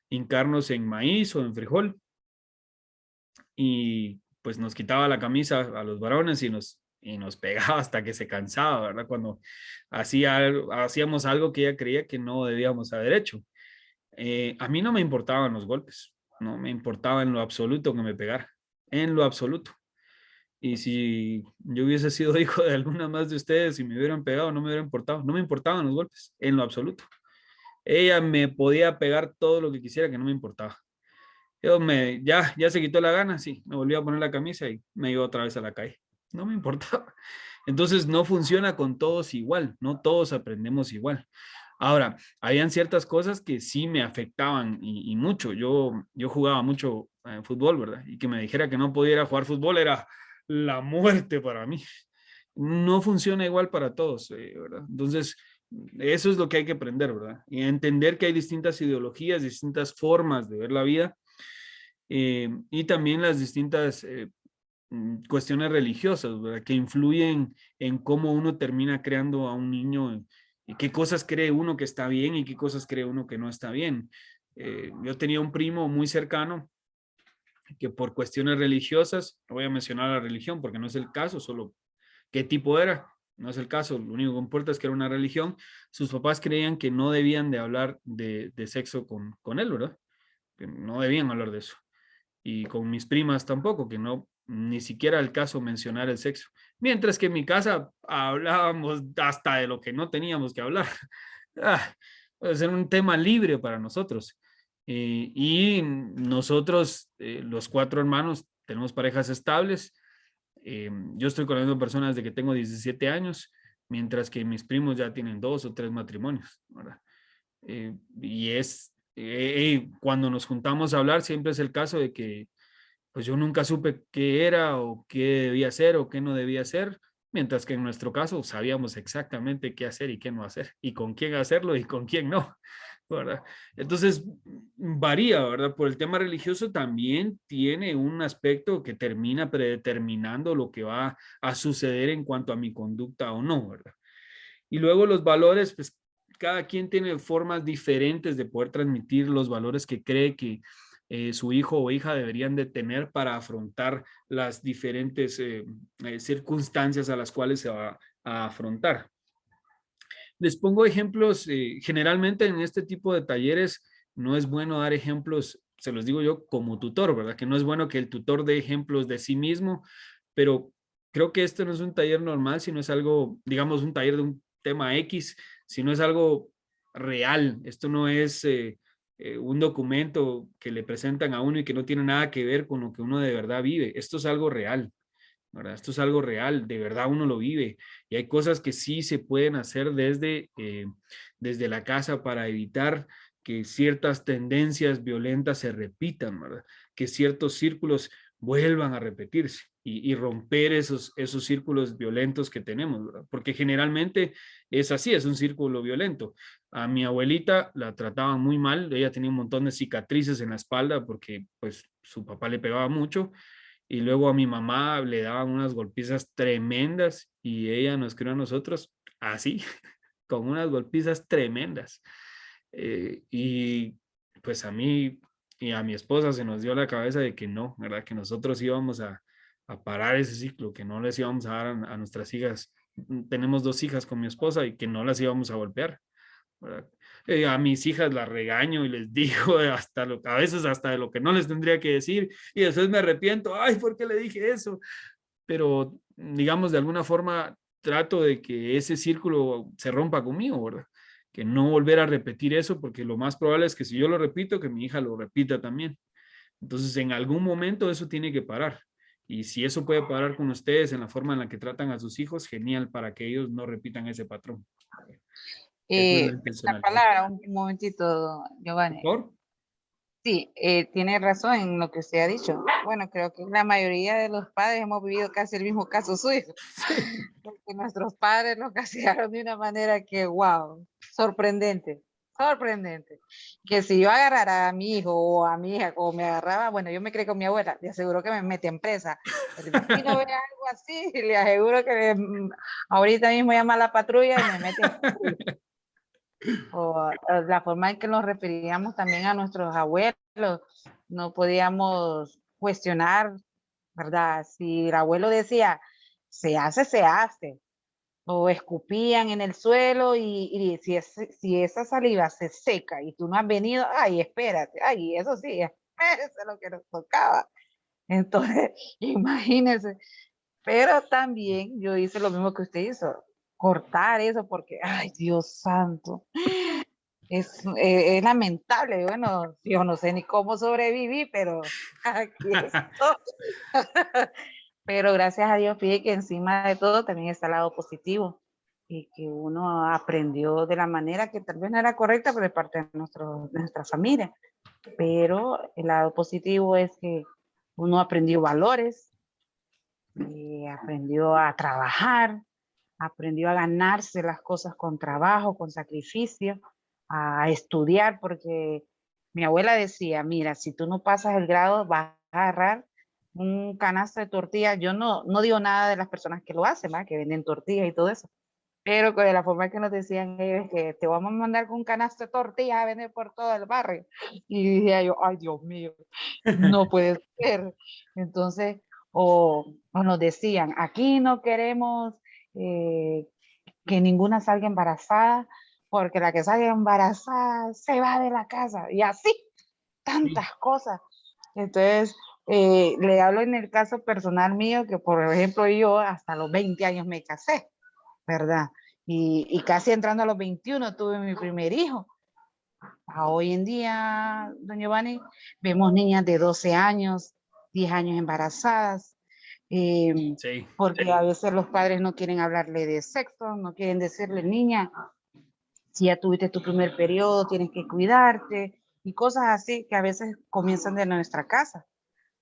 hincarnos en maíz o en frijol, y pues nos quitaba la camisa a los varones y nos pegaba hasta que se cansaba, ¿verdad? Cuando hacíamos algo que ella creía que no debíamos haber hecho. A mí no me importaban los golpes. No me importaba en lo absoluto que me pegara, en lo absoluto. Y si yo hubiese sido hijo de alguna más de ustedes y me hubieran pegado, no me hubiera importado, no me importaban los golpes, en lo absoluto. Ella me podía pegar todo lo que quisiera, que no me importaba. Ya se quitó la gana, sí, me volví a poner la camisa y me iba otra vez a la calle. No me importaba. Entonces no funciona con todos igual, no todos aprendemos igual. Ahora, habían ciertas cosas que sí me afectaban y mucho. Yo jugaba mucho fútbol, ¿verdad? Y que me dijera que no pudiera jugar fútbol era la muerte para mí. No funciona igual para todos, ¿verdad? Entonces, eso es lo que hay que aprender, ¿verdad? Y entender que hay distintas ideologías, distintas formas de ver la vida y también las distintas cuestiones religiosas, ¿verdad? Que influyen en cómo uno termina creando a un niño y qué cosas cree uno que está bien y qué cosas cree uno que no está bien. Yo tenía un primo muy cercano que por cuestiones religiosas, no voy a mencionar la religión porque no es el caso, solo qué tipo era, no es el caso, lo único que importa es que era una religión. Sus papás creían que no debían de hablar de sexo con él, ¿verdad? Que no debían hablar de eso. Y con mis primas tampoco, que no, ni siquiera el caso mencionar el sexo. Mientras que en mi casa hablábamos hasta de lo que no teníamos que hablar. Pues era un tema libre para nosotros. Y nosotros, los 4 hermanos, tenemos parejas estables. Yo estoy conociendo personas de que tengo 17 años, mientras que mis primos ya tienen 2 o 3 matrimonios, ¿verdad? Cuando nos juntamos a hablar, siempre es el caso de que pues yo nunca supe qué era o qué debía hacer o qué no debía hacer, mientras que en nuestro caso sabíamos exactamente qué hacer y qué no hacer, y con quién hacerlo y con quién no, ¿verdad? Entonces varía, ¿verdad? Por el tema religioso también tiene un aspecto que termina predeterminando lo que va a suceder en cuanto a mi conducta o no, ¿verdad? Y luego los valores, pues cada quien tiene formas diferentes de poder transmitir los valores que cree que su hijo o hija deberían de tener para afrontar las diferentes circunstancias a las cuales se va a afrontar. Les pongo ejemplos, generalmente en este tipo de talleres no es bueno dar ejemplos, se los digo yo como tutor, ¿verdad? Que no es bueno que el tutor dé ejemplos de sí mismo, pero creo que esto no es un taller normal, sino es algo, digamos, un taller de un tema X, sino es algo real. Esto no es un documento que le presentan a uno y que no tiene nada que ver con lo que uno de verdad vive. Esto es algo real, ¿verdad? Esto es algo real, de verdad uno lo vive. Y hay cosas que sí se pueden hacer desde la casa para evitar que ciertas tendencias violentas se repitan, ¿verdad? Que ciertos círculos vuelvan a repetirse y romper esos círculos violentos que tenemos, ¿verdad? Porque generalmente es así, es un círculo violento. A mi abuelita la trataban muy mal, ella tenía un montón de cicatrices en la espalda porque pues su papá le pegaba mucho y luego a mi mamá le daban unas golpizas tremendas y ella nos crió a nosotros así, con unas golpizas tremendas. Y pues a mí y a mi esposa se nos dio la cabeza de que no, ¿verdad? Que nosotros íbamos a parar ese ciclo, que no les íbamos a dar a nuestras hijas. Tenemos 2 hijas con mi esposa y que no las íbamos a golpear, ¿verdad? A mis hijas las regaño y les digo a veces hasta de lo que no les tendría que decir y después me arrepiento, ay, ¿por qué le dije eso? Pero digamos de alguna forma trato de que ese círculo se rompa conmigo, ¿verdad? Que no volver a repetir eso porque lo más probable es que si yo lo repito, que mi hija lo repita también. Entonces en algún momento eso tiene que parar. Y si eso puede parar con ustedes en la forma en la que tratan a sus hijos, genial para que ellos no repitan ese patrón. La palabra, un momentito, Giovanni. ¿Por? Sí, tiene razón en lo que usted ha dicho. Bueno, creo que la mayoría de los padres hemos vivido casi el mismo caso suyo. Porque nuestros padres nos castigaron de una manera que, wow, sorprendente, sorprendente. Que si yo agarrara a mi hijo o a mi hija o me agarraba, bueno, yo me creí con mi abuela, le aseguro que me mete en presa. El vecino ve algo así, le aseguro que ahorita mismo llama a la patrulla y me mete en presa. O la forma en que nos referíamos también a nuestros abuelos, no podíamos cuestionar, ¿verdad? Si el abuelo decía, se hace, se hace, o escupían en el suelo y si esa saliva se seca y tú no has venido, ay, espérate, ay, eso sí, eso es lo que nos tocaba. Entonces, imagínense. Pero también yo hice lo mismo que usted hizo, cortar eso porque, ay, Dios santo, es lamentable. Bueno, yo no sé ni cómo sobreviví, pero aquí estoy. Pero gracias a Dios, fíjate que encima de todo también está el lado positivo y que uno aprendió de la manera que tal vez no era correcta, pero de parte de nuestra familia. Pero el lado positivo es que uno aprendió valores, aprendió a trabajar, aprendió a ganarse las cosas con trabajo, con sacrificio, a estudiar, porque mi abuela decía, mira, si tú no pasas el grado, vas a agarrar un canasto de tortillas. Yo no digo nada de las personas que lo hacen, ¿va? Que venden tortillas y todo eso, pero de la forma que nos decían ellos es que te vamos a mandar con un canasto de tortillas a vender por todo el barrio. Y dije yo, ay, Dios mío, no puede ser. Entonces, o nos decían, aquí no queremos que ninguna salga embarazada, porque la que salga embarazada se va de la casa. Y así, tantas cosas. Entonces, le hablo en el caso personal mío, que por ejemplo yo hasta los 20 años me casé, ¿verdad? Y casi entrando a los 21 tuve mi primer hijo. Hoy en día, don Giovanni, vemos niñas de 12 años, 10 años embarazadas, porque a veces los padres no quieren hablarle de sexo, no quieren decirle, niña, si ya tuviste tu primer periodo, tienes que cuidarte, y cosas así que a veces comienzan de nuestra casa,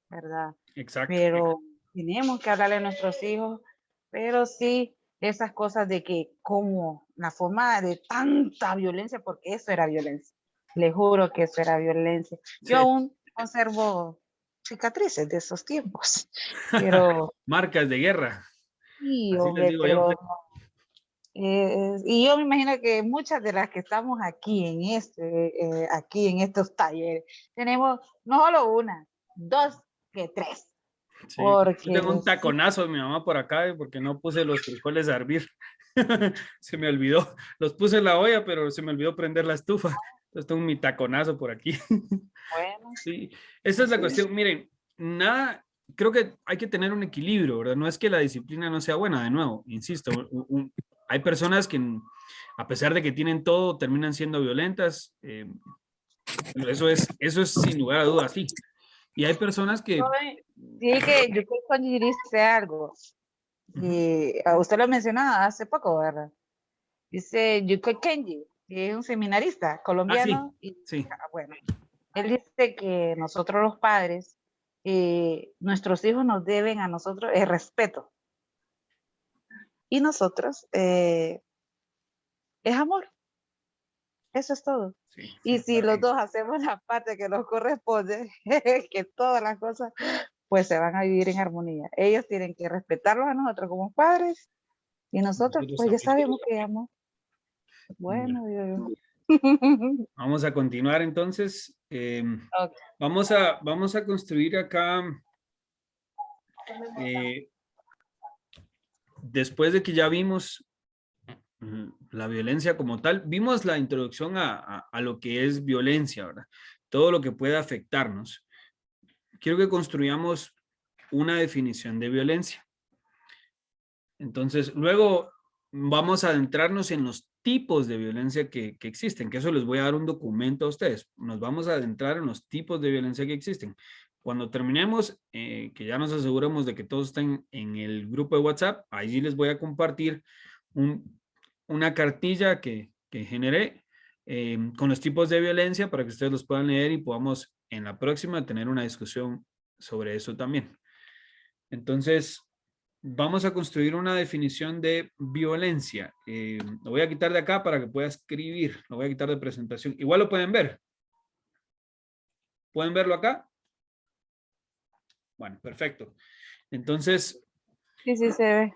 ¿verdad? Exacto. Pero tenemos que hablarle a nuestros hijos, pero sí, esas cosas de que como la forma de tanta violencia, porque eso era violencia, le juro que eso era violencia. Yo aún conservo cicatrices de esos tiempos, pero... Marcas de guerra. Sí, así hombre, les digo pero... yo. y yo me imagino que muchas de las que estamos aquí aquí en estos talleres, tenemos no solo una, dos que tres. Sí, porque yo tengo un taconazo de mi mamá por acá porque no puse los frijoles a hervir. Se me olvidó. Los puse en la olla, pero se me olvidó prender la estufa. Entonces tengo mi taconazo por aquí. Bueno. Sí, esa es la cuestión. Miren, nada, creo que hay que tener un equilibrio, ¿verdad? No es que la disciplina no sea buena, de nuevo, insisto, hay personas que a pesar de que tienen todo, terminan siendo violentas. Eso es sin lugar a dudas, sí. Y hay personas que... Sí, que yo creo que dice algo. Y usted lo mencionaba hace poco, ¿verdad? Dice Yuko Kenji, que es un seminarista colombiano. Sí. Bueno, él dice que nosotros los padres, nuestros hijos nos deben a nosotros el respeto. Y nosotros es amor. Eso es todo. Sí, y si los dos hacemos la parte que nos corresponde, que todas las cosas, pues se van a vivir en armonía. Ellos tienen que respetarlos a nosotros como padres y nosotros pues ya sabemos que amor. Bueno, vamos a continuar entonces. Okay. Vamos a construir acá, después de que ya vimos la violencia como tal, vimos la introducción a lo que es violencia, ¿verdad? Todo lo que puede afectarnos. Quiero que construyamos una definición de violencia. Entonces, luego vamos a adentrarnos en los tipos de violencia que existen, que eso les voy a dar un documento a ustedes. Nos vamos a adentrar en los tipos de violencia que existen. Cuando terminemos, que ya nos aseguremos de que todos estén en el grupo de WhatsApp, allí les voy a compartir una cartilla que generé con los tipos de violencia para que ustedes los puedan leer y podamos en la próxima tener una discusión sobre eso también. Entonces, vamos a construir una definición de violencia. Lo voy a quitar de acá para que pueda escribir. Lo voy a quitar de presentación. Igual lo pueden ver. ¿Pueden verlo acá? Bueno, perfecto. Entonces, sí se ve.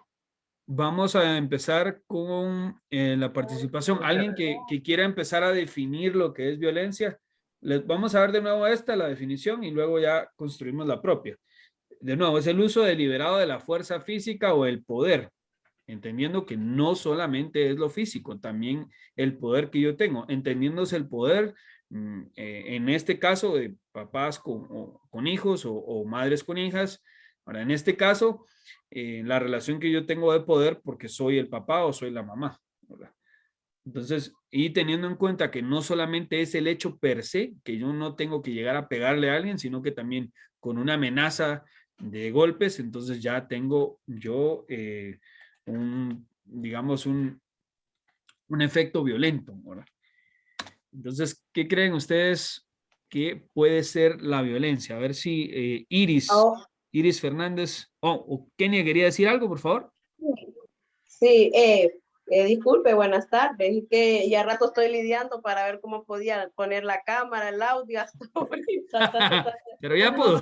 Vamos a empezar con la participación. ¿Alguien que quiera empezar a definir lo que es violencia? Les vamos a ver de nuevo la definición y luego ya construimos la propia. De nuevo, es el uso deliberado de la fuerza física o el poder, entendiendo que no solamente es lo físico, también el poder que yo tengo, entendiéndose el poder En este caso, de papás con hijos o madres con hijas. Ahora, en este caso, la relación que yo tengo de poder porque soy el papá o soy la mamá, ¿verdad? Entonces, y teniendo en cuenta que no solamente es el hecho per se, que yo no tengo que llegar a pegarle a alguien, sino que también con una amenaza de golpes, entonces ya tengo yo digamos, un efecto violento, ¿verdad? Entonces, ¿qué creen ustedes que puede ser la violencia? A ver si Iris Fernández, o Kenia quería decir algo, por favor. Sí, disculpe, buenas tardes. Es que ya rato estoy lidiando para ver cómo podía poner la cámara, el audio hasta ahorita. Pero ya pudo.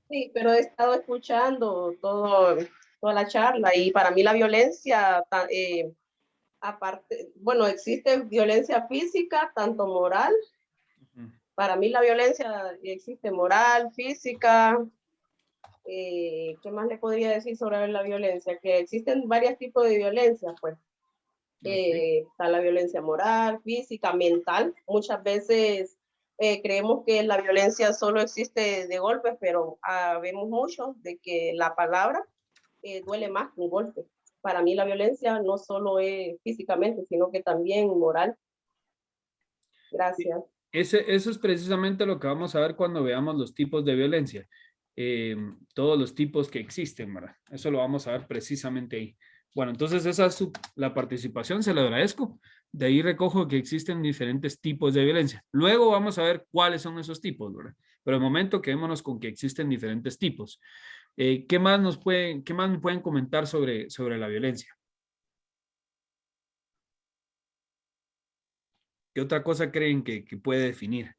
Sí, pero he estado escuchando toda la charla y para mí la violencia, aparte, bueno, existe violencia física, tanto moral. Para mí la violencia existe moral, física. ¿Qué más le podría decir sobre la violencia? Que existen varios tipos de violencia, pues. Está la violencia moral, física, mental. Muchas veces creemos que la violencia solo existe de golpes, pero vemos mucho de que la palabra duele más que un golpe. Para mí la violencia no solo es físicamente, sino que también moral. Gracias. Eso es precisamente lo que vamos a ver cuando veamos los tipos de violencia. Todos los tipos que existen, ¿verdad? Eso lo vamos a ver precisamente ahí. Bueno, entonces esa es la participación, se la agradezco. De ahí recojo que existen diferentes tipos de violencia. Luego vamos a ver cuáles son esos tipos, ¿verdad? Pero de momento quedémonos con que existen diferentes tipos. ¿Qué más me pueden comentar sobre la violencia? ¿Qué otra cosa creen que puede definir?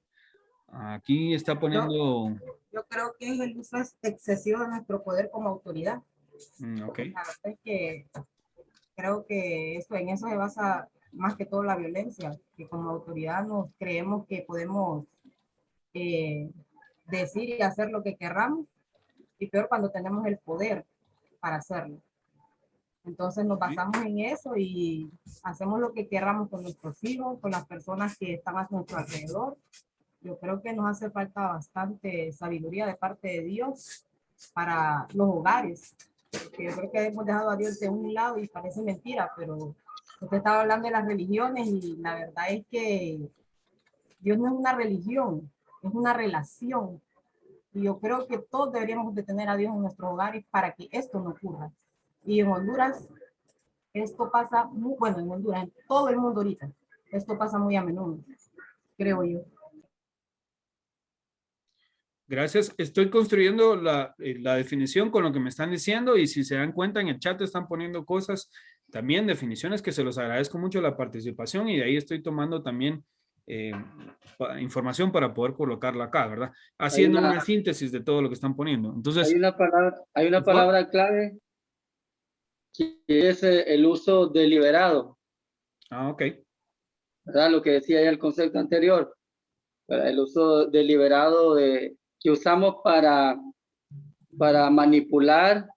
Aquí está poniendo... Yo creo que es el uso excesivo de nuestro poder como autoridad. Ok. La verdad es que creo que en eso se basa más que todo la violencia, que como autoridad nos creemos que podemos decir y hacer lo que querramos, y peor cuando tenemos el poder para hacerlo. Entonces nos basamos en eso y hacemos lo que querramos con nuestros hijos, con las personas que están a nuestro alrededor. Yo creo que nos hace falta bastante sabiduría de parte de Dios para los hogares. Porque yo creo que hemos dejado a Dios de un lado y parece mentira, pero usted estaba hablando de las religiones y la verdad es que Dios no es una religión, es una relación. Y yo creo que todos deberíamos de tener a Dios en nuestros hogares para que esto no ocurra. Y en Honduras, esto pasa muy, bueno, en Honduras, en todo el mundo ahorita, esto pasa muy a menudo, creo yo. Gracias. Estoy construyendo la definición con lo que me están diciendo y si se dan cuenta en el chat están poniendo cosas, también definiciones que se los agradezco mucho la participación y de ahí estoy tomando también información para poder colocarla acá, ¿verdad? Haciendo una síntesis de todo lo que están poniendo. Entonces, hay una palabra clave que es el uso deliberado. Ok. ¿Verdad? Lo que decía ya el concepto anterior. ¿Verdad? El uso deliberado que usamos para manipular,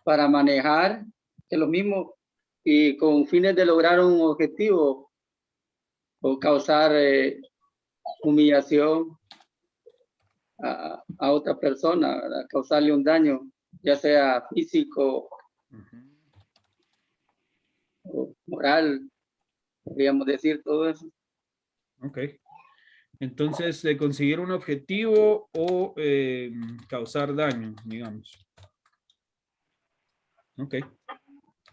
para manejar, que es lo mismo, y con fines de lograr un objetivo o causar humillación a otra persona, ¿verdad? Causarle un daño, ya sea físico o moral, podríamos decir todo eso. Ok. Entonces, de conseguir un objetivo o causar daño, digamos. Ok.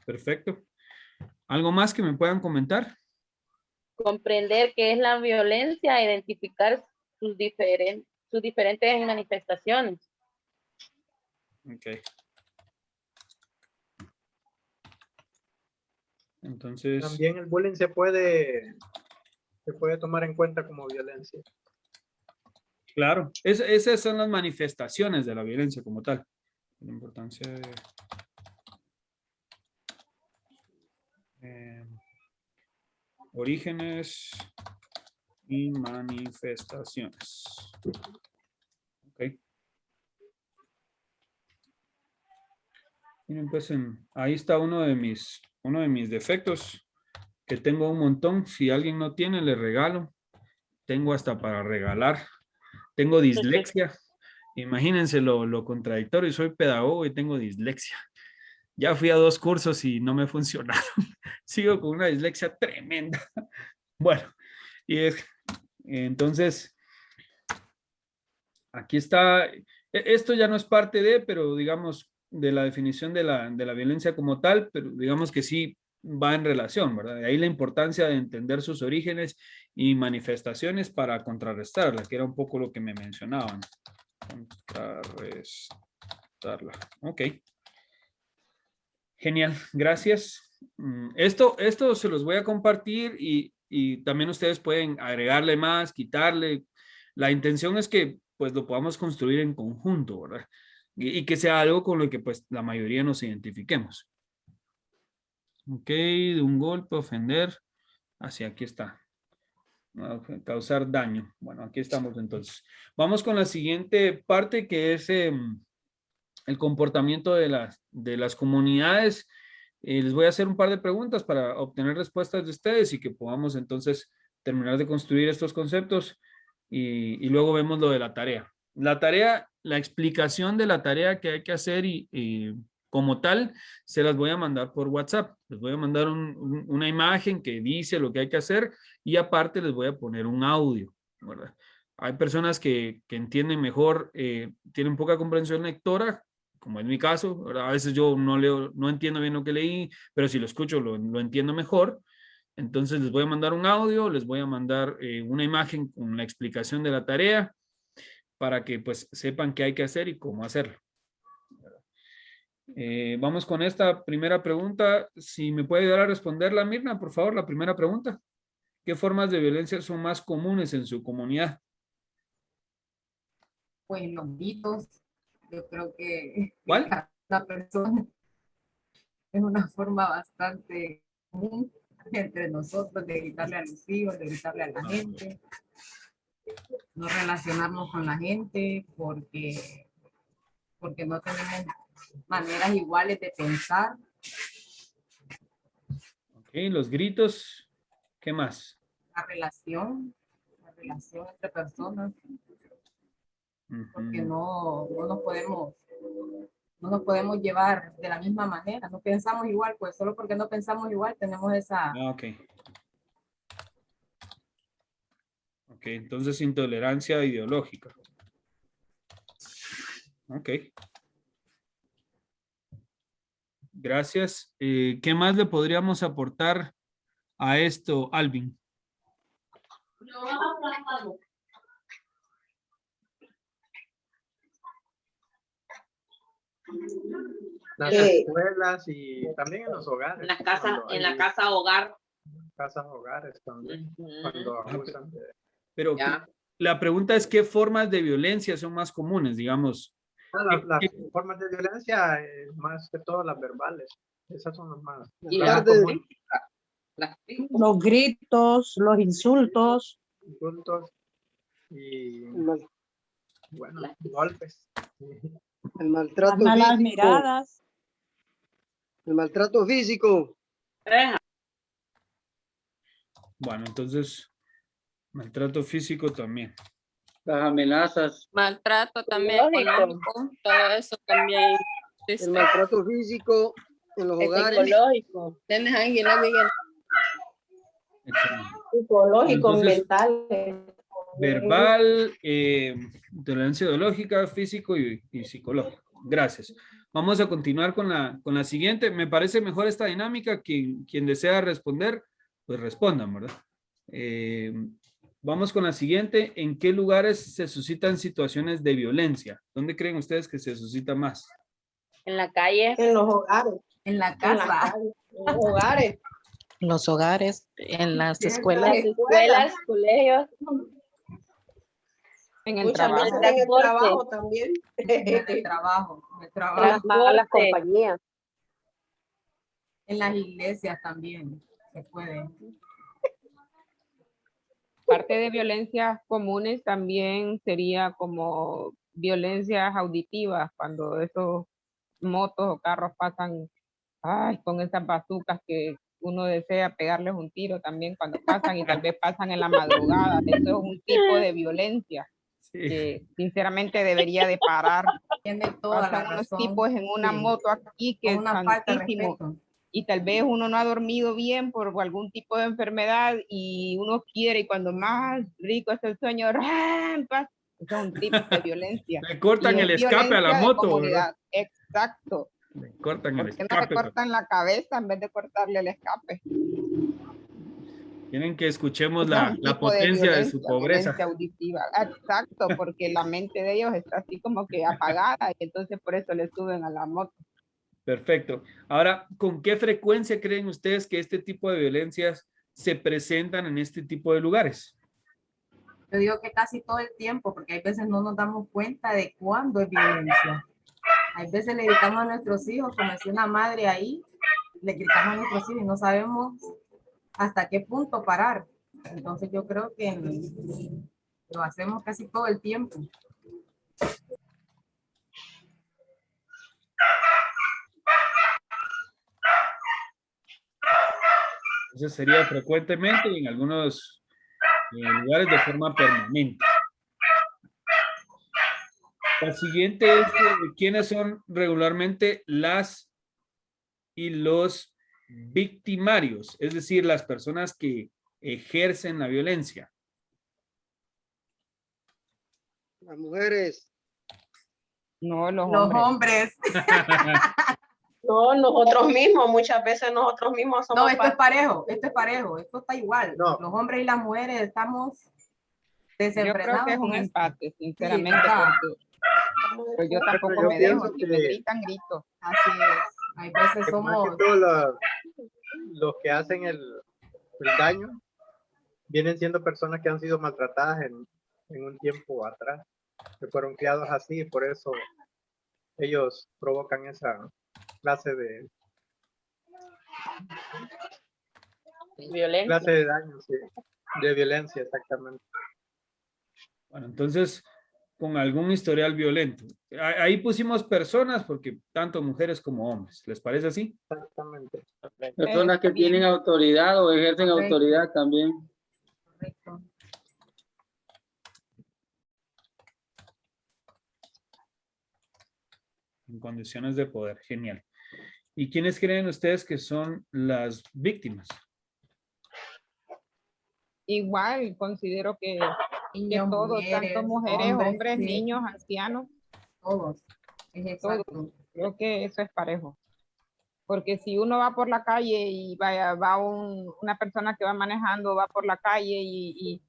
Perfecto. ¿Algo más que me puedan comentar? Comprender qué es la violencia, identificar sus diferentes manifestaciones. Ok. Entonces... También el bullying se puede tomar en cuenta como violencia. Claro, esas son las manifestaciones de la violencia como tal. La importancia de orígenes y manifestaciones. Ok. Miren, pues ahí está uno de mis defectos. que tengo un montón. Si alguien no tiene, le regalo. Tengo hasta para regalar. Tengo dislexia. Imagínense lo contradictorio. Soy pedagogo y tengo dislexia. Ya fui a 2 cursos y no me funcionaron. Sigo con una dislexia tremenda. Bueno, entonces, aquí está. Esto ya no es parte de, pero digamos, de la definición de la violencia como tal, pero digamos que sí va en relación, ¿verdad? De ahí la importancia de entender sus orígenes y manifestaciones para contrarrestarla, que era un poco lo que me mencionaban. Contrarrestarla. Ok. Genial, gracias. Esto se los voy a compartir y también ustedes pueden agregarle más, quitarle. La intención es que pues lo podamos construir en conjunto, ¿verdad? Y que sea algo con lo que pues la mayoría nos identifiquemos. Ok, de un golpe, ofender. Hacia aquí está. Causar daño. Bueno, aquí estamos entonces. Vamos con la siguiente parte que es el comportamiento de las comunidades. Les voy a hacer un par de preguntas para obtener respuestas de ustedes y que podamos entonces terminar de construir estos conceptos y luego vemos lo de la tarea. La tarea, la explicación de la tarea que hay que hacer y como tal, se las voy a mandar por WhatsApp. Les voy a mandar una imagen que dice lo que hay que hacer y aparte les voy a poner un audio, ¿verdad? Hay personas que entienden mejor, tienen poca comprensión lectora, como es mi caso, ¿verdad? A veces yo no leo, no entiendo bien lo que leí, pero si lo escucho lo entiendo mejor. Entonces les voy a mandar un audio, les voy a mandar una imagen con la explicación de la tarea para que pues sepan qué hay que hacer y cómo hacerlo. Vamos con esta primera pregunta. Si me puede ayudar a responderla, Mirna, por favor, la primera pregunta. ¿Qué formas de violencia son más comunes en su comunidad? Pues los gritos, yo creo que ¿Cuál? la persona es una forma bastante común entre nosotros de gritarle a los hijos, de gritarle a la gente, no relacionarnos con la gente porque no tenemos maneras iguales de pensar. Ok, los gritos. ¿Qué más? La relación entre personas, porque no nos podemos llevar de la misma manera, no pensamos igual, pues solo porque no pensamos igual tenemos esa... Ok. Ok, entonces intolerancia ideológica. Ok. Gracias. ¿Qué más le podríamos aportar a esto, Alvin? Las escuelas y también en los hogares. En la casa hogar. Casas hogares también, cuando abusan de... Pero la pregunta es, ¿qué formas de violencia son más comunes, digamos? Las formas de violencia, más que todo las verbales. Esas son las más... Los gritos, los insultos. Y bueno, golpes. El maltrato Las malas físico. miradas. El maltrato físico. Bueno, entonces, maltrato físico también. Las amenazas. Maltrato también económico, todo eso también. El maltrato físico en los hogares. Psicológico. ¿Tienes alguien, Miguel? Psicológico, Entonces, mental. Verbal, intolerancia ideológica, físico y psicológico. Gracias. Vamos a continuar con la siguiente. Me parece mejor esta dinámica. Quien desea responder, pues respondan, ¿verdad? Vamos con la siguiente. ¿En qué lugares se suscitan situaciones de violencia? ¿Dónde creen ustedes que se suscita más? En la calle. En los hogares. En la casa. En los hogares. En los hogares, en las escuelas. En las escuelas, colegios. En el trabajo. En el trabajo también. En el trabajo. Las malas compañías. En las iglesias también se puede. Parte de violencias comunes también sería como violencias auditivas, cuando esos motos o carros pasan con esas bazucas que uno desea pegarles un tiro también cuando pasan y tal vez pasan en la madrugada. Eso es un tipo de violencia que sinceramente debería de parar. Tiene toda la Pasan unos razón. tipos en una Sí. moto aquí que Con es una falta de santísimo. respeto. Y tal vez uno no ha dormido bien por algún tipo de enfermedad y uno quiere, y cuando más rico es el sueño, ¡rampas! Eso es un tipo de violencia. Le cortan Y el es escape a la violencia de moto, comunidad. ¿verdad? Exacto. Le cortan el ¿Por qué no escape. le cortan la cabeza en vez de cortarle el escape? Quieren que escuchemos Ese es un la tipo de potencia de su violencia pobreza. auditiva. Exacto, porque la mente de ellos está así como que apagada y entonces por eso le suben a la moto. Perfecto. Ahora, ¿con qué frecuencia creen ustedes que este tipo de violencias se presentan en este tipo de lugares? Yo digo que casi todo el tiempo, porque hay veces no nos damos cuenta de cuándo es violencia. Hay veces le gritamos a nuestros hijos, como decía una madre ahí, le gritamos a nuestros hijos y no sabemos hasta qué punto parar. Entonces yo creo que lo hacemos casi todo el tiempo. Eso sería frecuentemente y en algunos lugares de forma permanente. La siguiente es quiénes son regularmente las y los victimarios, es decir, las personas que ejercen la violencia. Las mujeres. No, los hombres. No, nosotros mismos, muchas veces nosotros mismos somos. No, esto es parejo, esto está igual. No. Los hombres y las mujeres estamos Yo desenfrenados creo que es con un esto. empate, sinceramente, Sí, ¿verdad? porque pues yo tampoco yo me dejo, pienso si me que- gritan, grito. Así es. Hay veces que más somos... que todo los que hacen el daño vienen siendo personas que han sido maltratadas en un tiempo atrás, que fueron criados así, por eso ellos provocan esa clase de Violencia. clase de daño, sí, de violencia, exactamente. Bueno, entonces, con algún historial violento. Ahí pusimos personas porque tanto mujeres como hombres. ¿Les parece así? Exactamente. Personas que tienen autoridad o ejercen Correcto. autoridad también. Correcto. En condiciones de poder. Genial. ¿Y quiénes creen ustedes que son las víctimas? Igual considero que Niños, todos, mujeres, tanto mujeres, hombres, sí, niños, ancianos, todos. Es exacto. todos. Creo que eso es parejo. Porque si uno va por la calle y va una persona que va manejando, va por la calle y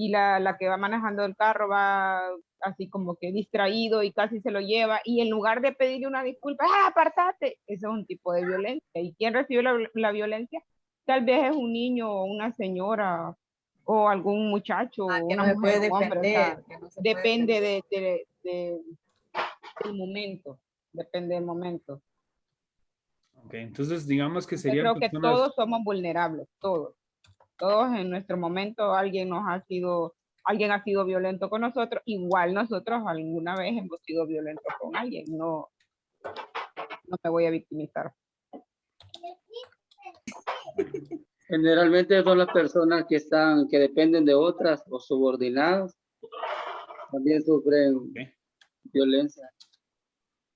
la que va manejando el carro va así como que distraído y casi se lo lleva, y en lugar de pedirle una disculpa, ¡ah, apartate! Eso es un tipo de violencia. ¿Y quién recibe la violencia? Tal vez es un niño o una señora o algún muchacho o Que no una se puede mujer o hombre. O sea, defender. Que no se puede depende defender. del momento. Depende del momento. Ok, entonces digamos que Yo serían creo que personas... todos somos vulnerables, todos. Todos en nuestro momento alguien ha sido violento con nosotros, igual nosotros alguna vez hemos sido violentos con alguien, no me voy a victimizar. Generalmente son las personas que dependen de otras o subordinados. También sufren violencia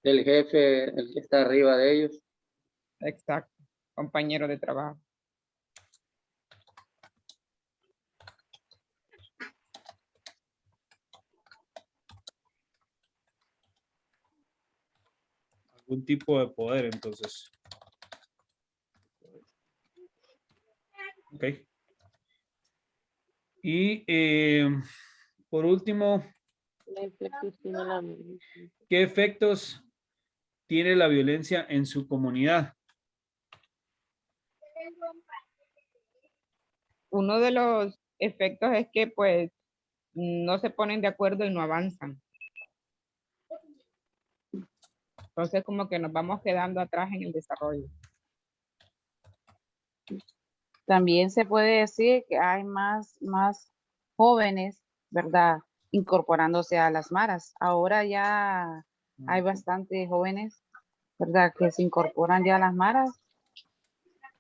del jefe, el que está arriba de ellos. Exacto, compañero de trabajo. Algún tipo de poder, entonces. Ok. Y por último, ¿qué efectos tiene la violencia en su comunidad? Uno de los efectos es que pues no se ponen de acuerdo y no avanzan. Entonces como que nos vamos quedando atrás en el desarrollo. También se puede decir que hay más jóvenes, ¿verdad? Incorporándose a las maras. Ahora ya hay bastantes jóvenes, ¿verdad? Que se incorporan ya a las maras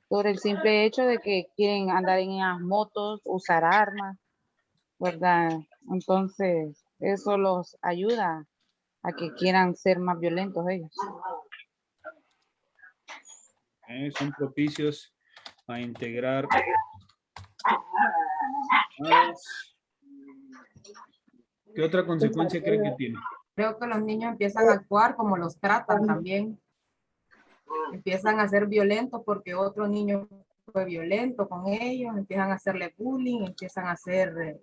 por el simple hecho de que quieren andar en las motos, usar armas, ¿verdad? Entonces, eso los ayuda a que quieran ser más violentos ellos. Son propicios a integrar. ¿Qué otra consecuencia creen que tiene? Creo que los niños empiezan a actuar como los tratan también. Empiezan a ser violentos porque otro niño fue violento con ellos, empiezan a hacerle bullying, empiezan a hacer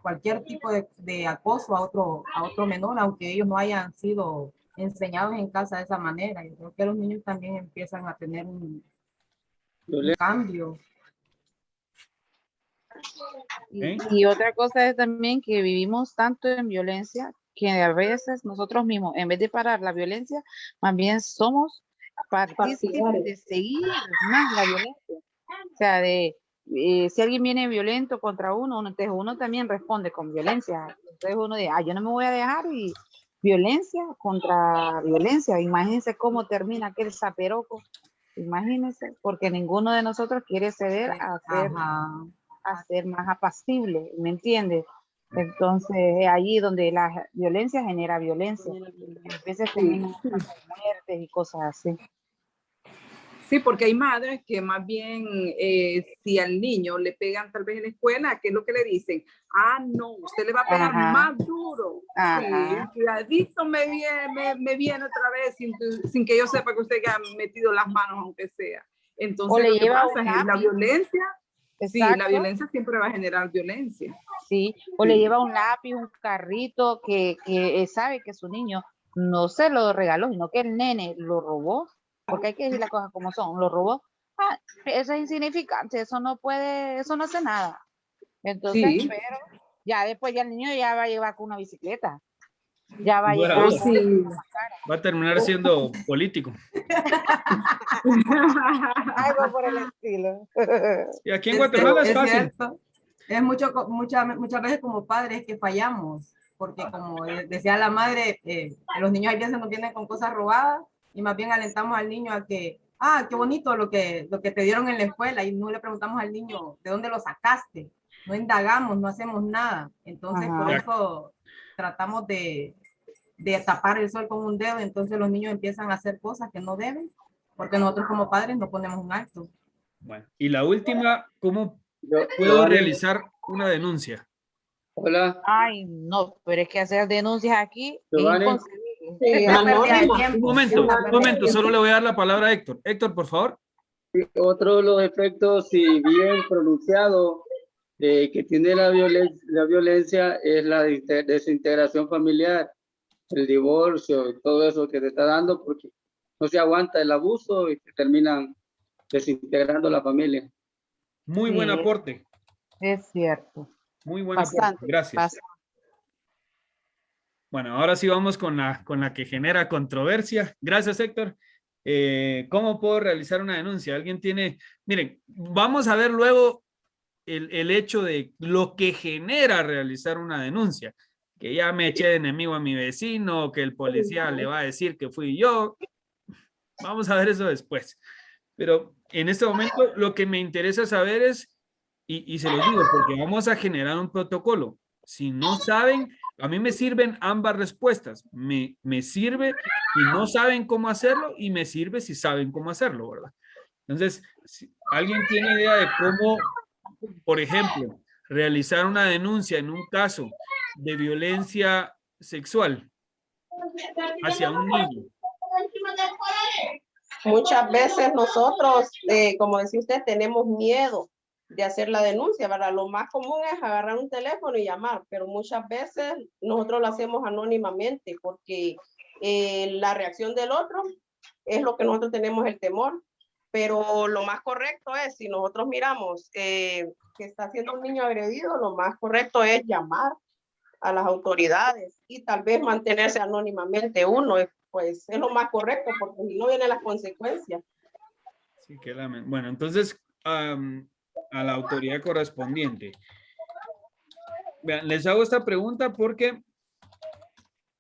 cualquier tipo de acoso a otro menor, aunque ellos no hayan sido enseñados en casa de esa manera. Yo creo que los niños también empiezan a tener un cambio. Y otra cosa es también que vivimos tanto en violencia que a veces nosotros mismos, en vez de parar la violencia, más bien somos partícipes de seguir más la violencia. O sea, si alguien viene violento contra uno, entonces uno también responde con violencia. Entonces uno dice, yo no me voy a dejar, y violencia contra violencia. Imagínense cómo termina aquel zaperoco. Imagínense, porque ninguno de nosotros quiere ceder a ser más apacible, ¿me entiendes? Entonces es allí donde la violencia genera violencia. A veces tenemos muertes y cosas así. Sí, porque hay madres que más bien, si al niño le pegan tal vez en la escuela, ¿qué es lo que le dicen? No, usted le va a pegar más duro. Sí, cuidadito me viene otra vez sin que yo sepa que usted haya metido las manos, aunque sea. Entonces lo que pasa es la violencia. Sí, la violencia siempre va a generar violencia. Sí, o le lleva un lápiz, un carrito que sabe que su niño no se lo regaló, sino que el nene lo robó, porque hay que decir las cosas como son, lo robó. Eso es insignificante, eso no hace nada. Entonces, pero ya después ya el niño ya va a llevar con una bicicleta. Ya va a llegar. Va a terminar siendo político. Algo por el estilo. Y aquí en Guatemala es fácil. Cierto. Es muchas veces como padres que fallamos, porque como decía la madre, los niños a veces nos vienen con cosas robadas y más bien alentamos al niño a que, qué bonito lo que te dieron en la escuela, y no le preguntamos al niño de dónde lo sacaste, no indagamos, no hacemos nada. Entonces por eso tratamos de tapar el sol con un dedo. Entonces los niños empiezan a hacer cosas que no deben, porque nosotros como padres no ponemos un alto. Bueno, y la última, ¿cómo puedo realizar una denuncia? Hola. Ay, no, pero es que hacer denuncias aquí es inconcebible. Un momento, solo le voy a dar la palabra a Héctor. Héctor, por favor. Otro de los efectos, si bien pronunciado, que tiene la violencia es la desintegración familiar, el divorcio y todo eso que te está dando, porque no se aguanta el abuso y terminan desintegrando la familia. Muy buen aporte. Es cierto. Muy buen aporte. Gracias. Bueno, ahora sí vamos con la que genera controversia. Gracias, Héctor. ¿Cómo puedo realizar una denuncia? ¿Alguien tiene? Miren, vamos a ver luego el hecho de lo que genera realizar una denuncia. Que ya me eché de enemigo a mi vecino, que el policía le va a decir que fui yo. Vamos a ver eso después. Pero en este momento lo que me interesa saber es, y se los digo, porque vamos a generar un protocolo. Si no saben, a mí me sirven ambas respuestas. Me sirve si no saben cómo hacerlo, y me sirve si saben cómo hacerlo, ¿verdad? Entonces, si alguien tiene idea de cómo, por ejemplo, realizar una denuncia en un caso de violencia sexual hacia un niño. Muchas veces nosotros, como decía usted, tenemos miedo de hacer la denuncia, ¿verdad? Lo más común es agarrar un teléfono y llamar, pero muchas veces nosotros lo hacemos anónimamente porque la reacción del otro es lo que nosotros tenemos el temor. Pero lo más correcto es, si nosotros miramos que está siendo un niño agredido, lo más correcto es llamar a las autoridades y tal vez mantenerse anónimamente uno, pues es lo más correcto, porque si no vienen las consecuencias. Sí, que bueno, entonces a la autoridad correspondiente. Vean, les hago esta pregunta porque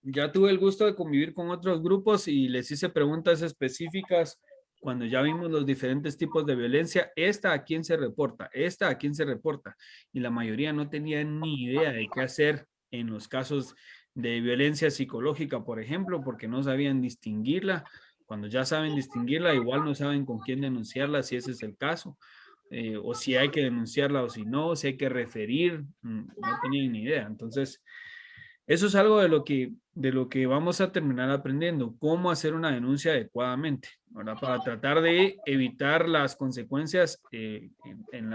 ya tuve el gusto de convivir con otros grupos y les hice preguntas específicas cuando ya vimos los diferentes tipos de violencia, esta a quién se reporta, esta a quién se reporta. Y la mayoría no tenía ni idea de qué hacer en los casos de violencia psicológica, por ejemplo, porque no sabían distinguirla. Cuando ya saben distinguirla, igual no saben con quién denunciarla, si ese es el caso, o si hay que denunciarla o si no, si hay que referir, no tenían ni idea. Entonces, eso es algo de lo que vamos a terminar aprendiendo, cómo hacer una denuncia adecuadamente, ¿verdad? Para tratar de evitar las consecuencias en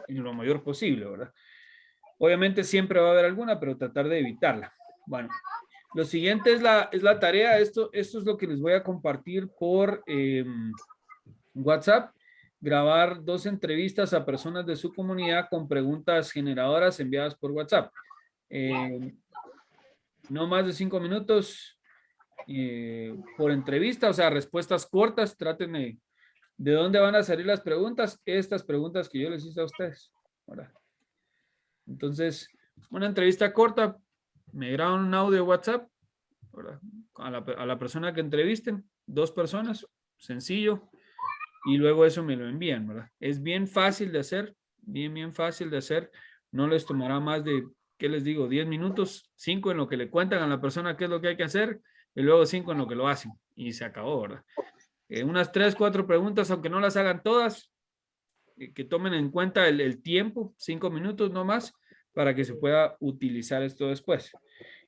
lo mayor posible, ¿verdad? Obviamente siempre va a haber alguna, pero tratar de evitarla. Bueno, lo siguiente es la tarea. Esto es lo que les voy a compartir por WhatsApp. Grabar 2 entrevistas a personas de su comunidad con preguntas generadoras enviadas por WhatsApp. No más de 5 minutos por entrevista, o sea, respuestas cortas. Traten de dónde van a salir las preguntas. Estas preguntas que yo les hice a ustedes. ¿Verdad? Entonces, una entrevista corta, me graban un audio de WhatsApp, ¿verdad? A la persona que entrevisten, 2 personas, sencillo, y luego eso me lo envían, ¿verdad? Es bien fácil de hacer, bien fácil de hacer. No les tomará más de, ¿qué les digo? 10 minutos, 5 en lo que le cuentan a la persona qué es lo que hay que hacer, y luego 5 en lo que lo hacen, y se acabó, ¿verdad? Unas 3, 4 preguntas, aunque no las hagan todas, que tomen en cuenta el tiempo, 5 minutos no más, para que se pueda utilizar esto después.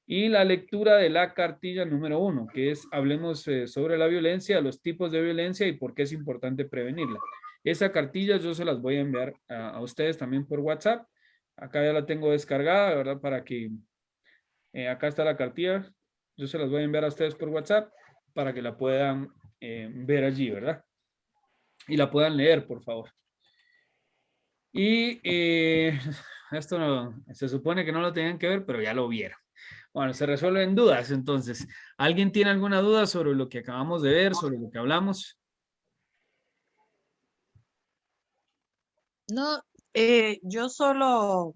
Y la lectura de la cartilla número 1, que es hablemos sobre la violencia, los tipos de violencia y por qué es importante prevenirla. Esa cartilla yo se las voy a enviar a ustedes también por WhatsApp. Acá ya la tengo descargada, ¿verdad? Para que, acá está la cartilla. Yo se las voy a enviar a ustedes por WhatsApp para que la puedan ver allí, ¿verdad? Y la puedan leer, por favor. Y esto no, se supone que no lo tenían que ver, pero ya lo vieron. Bueno, se resuelven dudas, entonces. ¿Alguien tiene alguna duda sobre lo que acabamos de ver, sobre lo que hablamos? No, yo solo,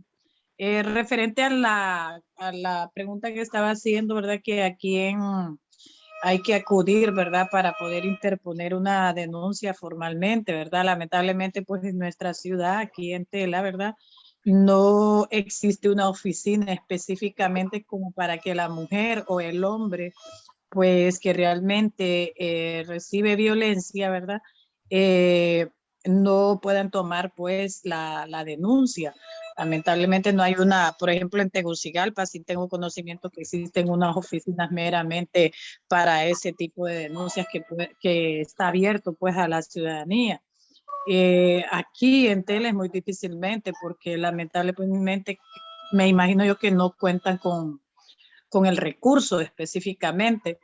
referente a la pregunta que estaba haciendo, ¿verdad? Que a quién hay que acudir, ¿verdad? Para poder interponer una denuncia formalmente, ¿verdad? Lamentablemente, pues en nuestra ciudad, aquí en Tela, ¿verdad? No existe una oficina específicamente como para que la mujer o el hombre, pues que realmente recibe violencia, ¿verdad? No puedan tomar pues la denuncia. Lamentablemente no hay una, por ejemplo en Tegucigalpa sí tengo conocimiento que existen unas oficinas meramente para ese tipo de denuncias que está abierto pues a la ciudadanía. Aquí en Tela es muy difícilmente porque lamentablemente me imagino yo que no cuentan con el recurso específicamente.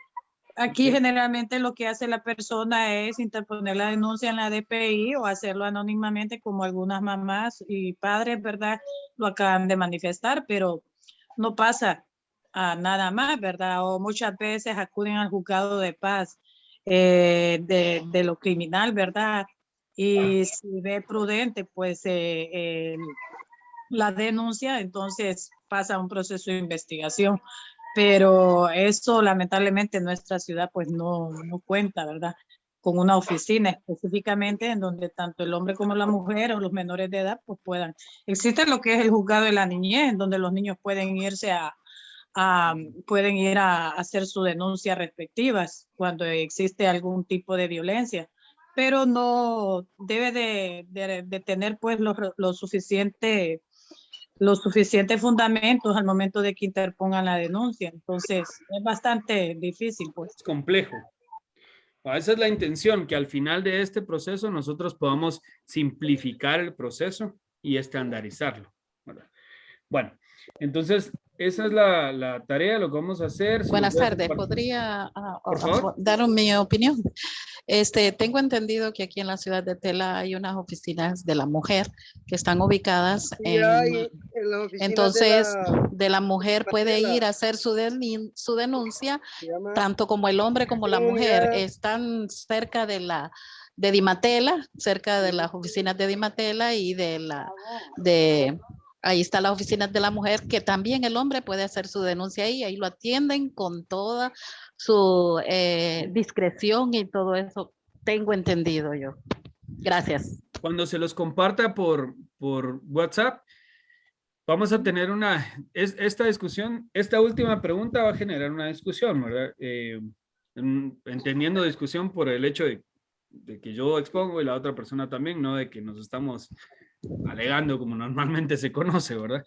Aquí generalmente lo que hace la persona es interponer la denuncia en la DPI o hacerlo anónimamente como algunas mamás y padres, ¿verdad? Lo acaban de manifestar, pero no pasa a nada más, ¿verdad? O muchas veces acuden al juzgado de paz de lo criminal, ¿verdad? Y si ve prudente, pues la denuncia, entonces pasa un proceso de investigación. Pero eso lamentablemente en nuestra ciudad pues no cuenta, ¿verdad? Con una oficina específicamente en donde tanto el hombre como la mujer o los menores de edad pues puedan. Existe lo que es el juzgado de la niñez, en donde los niños pueden irse pueden ir a hacer sus denuncias respectivas cuando existe algún tipo de violencia, pero no debe de tener pues los suficientes fundamentos al momento de que interpongan la denuncia. Entonces, es bastante difícil, pues. Es complejo. Esa es la intención, que al final de este proceso nosotros podamos simplificar el proceso y estandarizarlo, ¿verdad? Bueno, entonces, esa es la tarea, lo que vamos a hacer. Buenas tardes, ¿podría dar mi opinión? Tengo entendido que aquí en la ciudad de Tela hay unas oficinas de la mujer que están ubicadas entonces de la mujer puede ir a hacer su denuncia, tanto como el hombre como la mujer. Están cerca de Dimatela, cerca de las oficinas de Dimatela y ahí está la oficina de la mujer, que también el hombre puede hacer su denuncia ahí lo atienden con toda su discreción y todo eso. tengo entendido yo. Gracias. Cuando se los comparta por WhatsApp, vamos a tener esta discusión, esta última pregunta va a generar una discusión, ¿verdad? Entendiendo discusión por el hecho de que yo expongo y la otra persona también, no de que nos estamos alegando como normalmente se conoce, ¿verdad?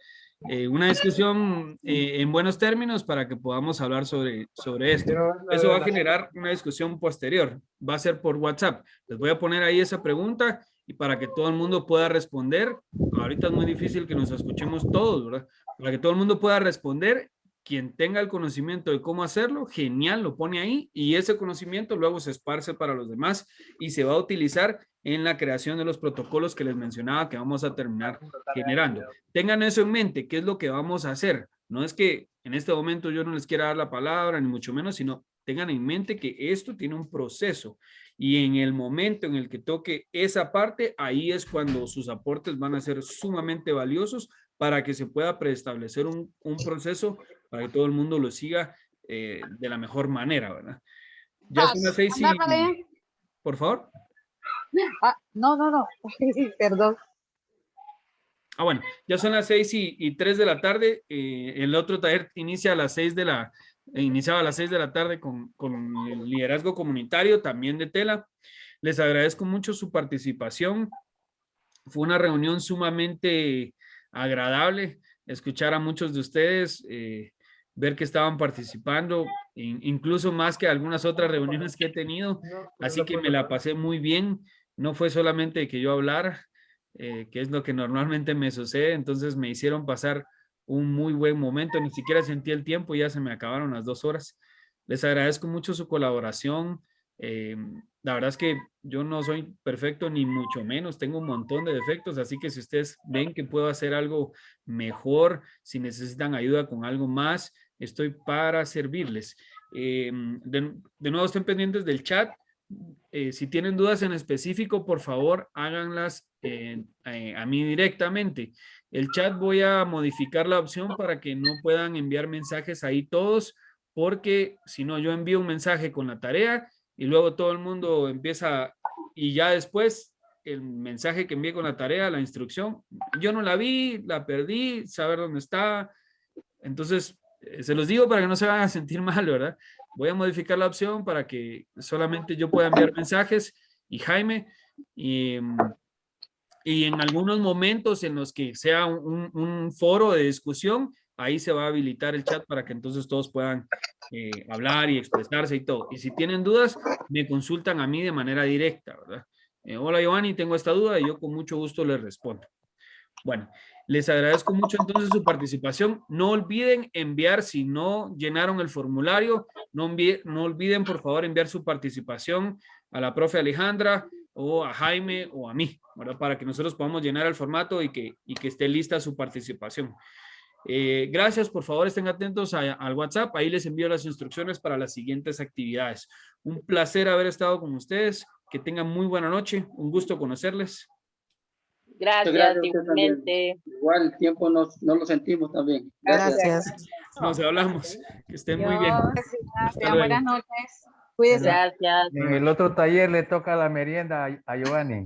Una discusión en buenos términos para que podamos hablar sobre esto. Eso va a generar una discusión posterior, va a ser por WhatsApp. Les voy a poner ahí esa pregunta y para que todo el mundo pueda responder. Ahorita es muy difícil que nos escuchemos todos, ¿verdad? Para que todo el mundo pueda responder, quien tenga el conocimiento de cómo hacerlo, genial, lo pone ahí y ese conocimiento luego se esparce para los demás y se va a utilizar en la creación de los protocolos que les mencionaba que vamos a terminar generando. Tengan eso en mente, ¿qué es lo que vamos a hacer? No es que en este momento yo no les quiera dar la palabra, ni mucho menos, sino tengan en mente que esto tiene un proceso y en el momento en el que toque esa parte, ahí es cuando sus aportes van a ser sumamente valiosos para que se pueda preestablecer un proceso para que todo el mundo lo siga de la mejor manera, ¿verdad? Ya son las 6 y... Por favor. No. Perdón. Bueno, ya son las 6:03 de la tarde. El otro taller inicia a las 6 de la... Iniciaba a las 6 de la tarde con el liderazgo comunitario, también de Tela. Les agradezco mucho su participación. Fue una reunión sumamente agradable escuchar a muchos de ustedes, ver que estaban participando, incluso más que algunas otras reuniones que he tenido, así que me la pasé muy bien. No fue solamente que yo hablara, que es lo que normalmente me sucede, entonces me hicieron pasar un muy buen momento, ni siquiera sentí el tiempo, ya se me acabaron las 2 horas. Les agradezco mucho su colaboración. La verdad es que yo no soy perfecto ni mucho menos, tengo un montón de defectos, así que si ustedes ven que puedo hacer algo mejor, si necesitan ayuda con algo más, estoy para servirles. De nuevo estén pendientes del chat. Si tienen dudas en específico, por favor háganlas a mí directamente. El chat voy a modificar la opción para que no puedan enviar mensajes ahí todos, porque si no yo envío un mensaje con la tarea y luego todo el mundo empieza y ya después el mensaje que envié con la tarea, la instrucción, yo no la vi, la perdí, saber dónde está. Entonces, se los digo para que no se vayan a sentir mal, ¿verdad? Voy a modificar la opción para que solamente yo pueda enviar mensajes y Jaime, y en algunos momentos en los que sea un foro de discusión, ahí se va a habilitar el chat para que entonces todos puedan hablar y expresarse y todo. Y si tienen dudas, me consultan a mí de manera directa, ¿verdad? Hola Giovanni, tengo esta duda y yo con mucho gusto les respondo. Bueno, les agradezco mucho entonces su participación. No olviden enviar, si no llenaron el formulario, no olviden por favor enviar su participación a la profe Alejandra o a Jaime o a mí, ¿verdad? Para que nosotros podamos llenar el formato y que esté lista su participación. Gracias, por favor estén atentos al WhatsApp, ahí les envío las instrucciones para las siguientes actividades. Un placer haber estado con ustedes, que tengan muy buena noche, un gusto conocerles. Gracias, igualmente. Igual el tiempo no lo sentimos también. Gracias. Nos hablamos, que estén muy bien. Hasta luego. Buenas noches. Cuídense. Gracias. En el otro taller le toca la merienda a Giovanni.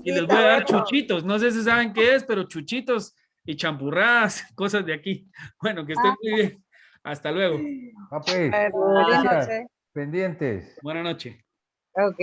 Y les voy a dar chuchitos, no sé si saben qué es, pero chuchitos y champurradas, cosas de aquí. Bueno, que estén muy bien. Hasta luego. Pues, Buenas gracias. noches. Pendientes. Buenas noches. Ok.